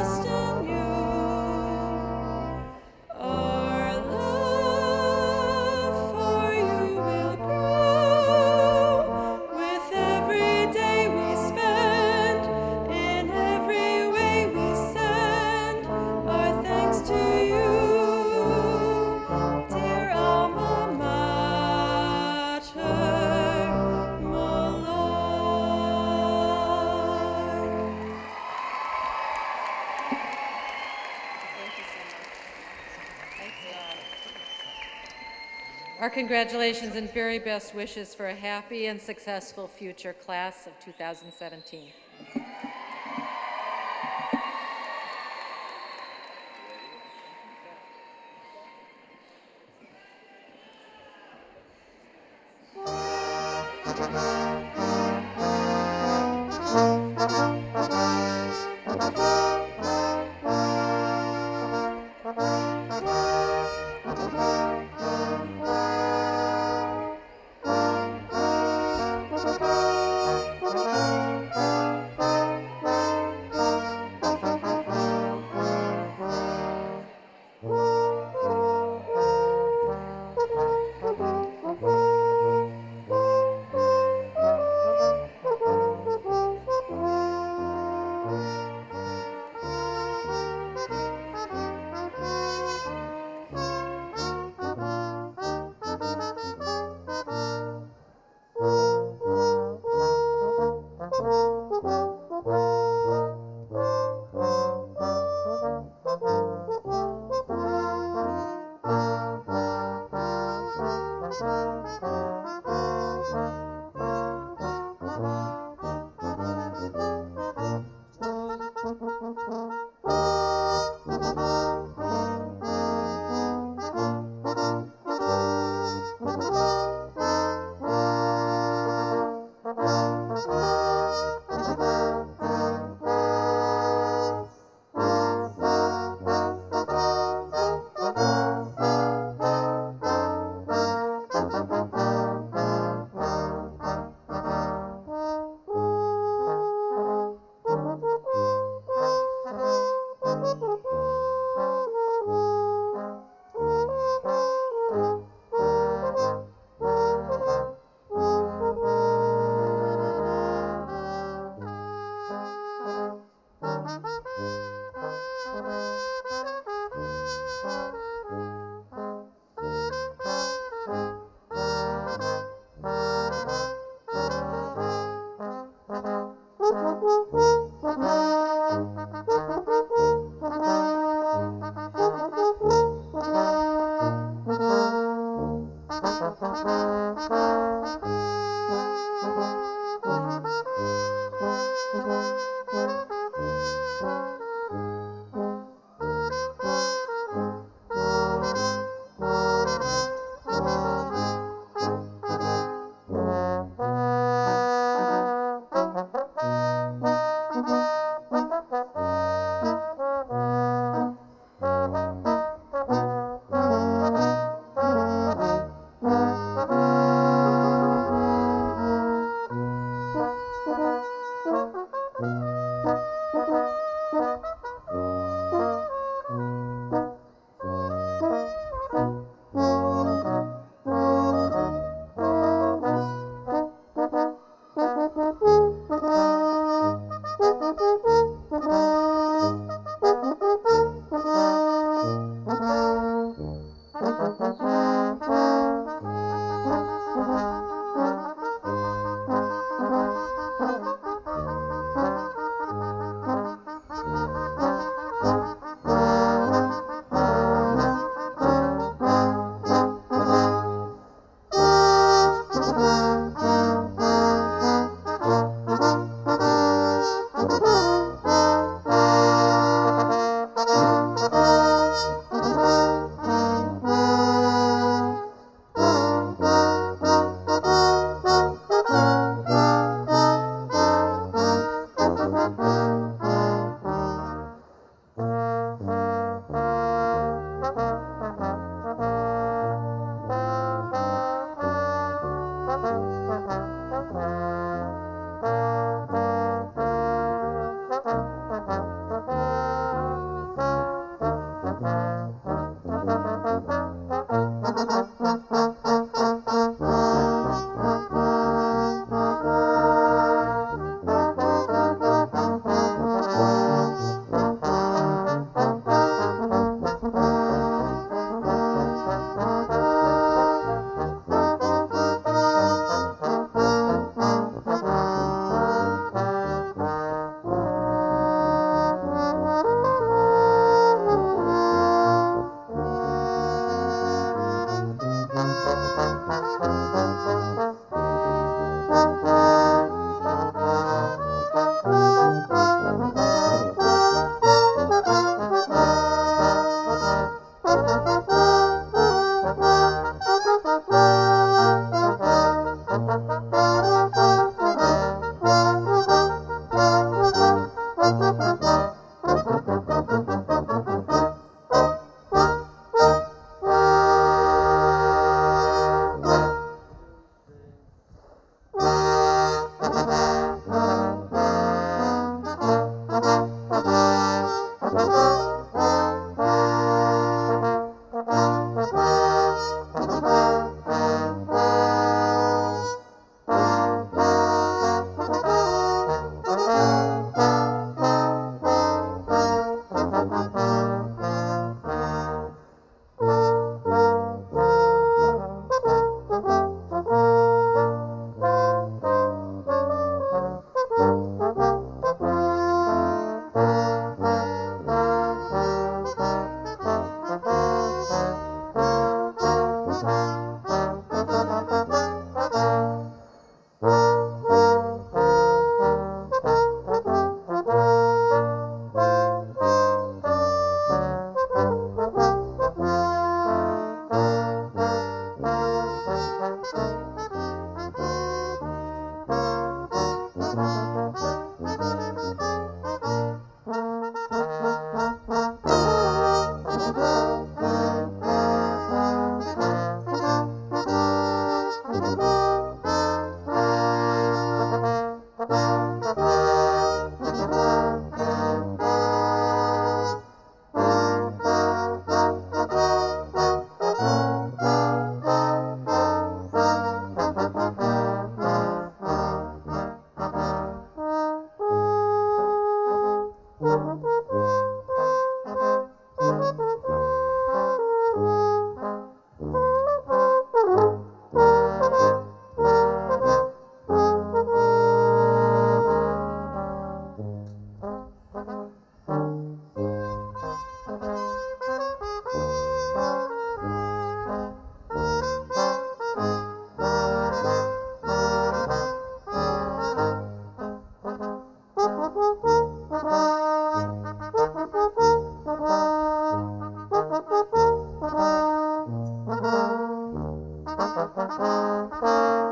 trust in you. Our love for you will grow with every day we spend, in every way we send our thanks to you, dear alma mater, Molloy. Our congratulations and very best wishes for a happy and successful future class of 2017. Thank you.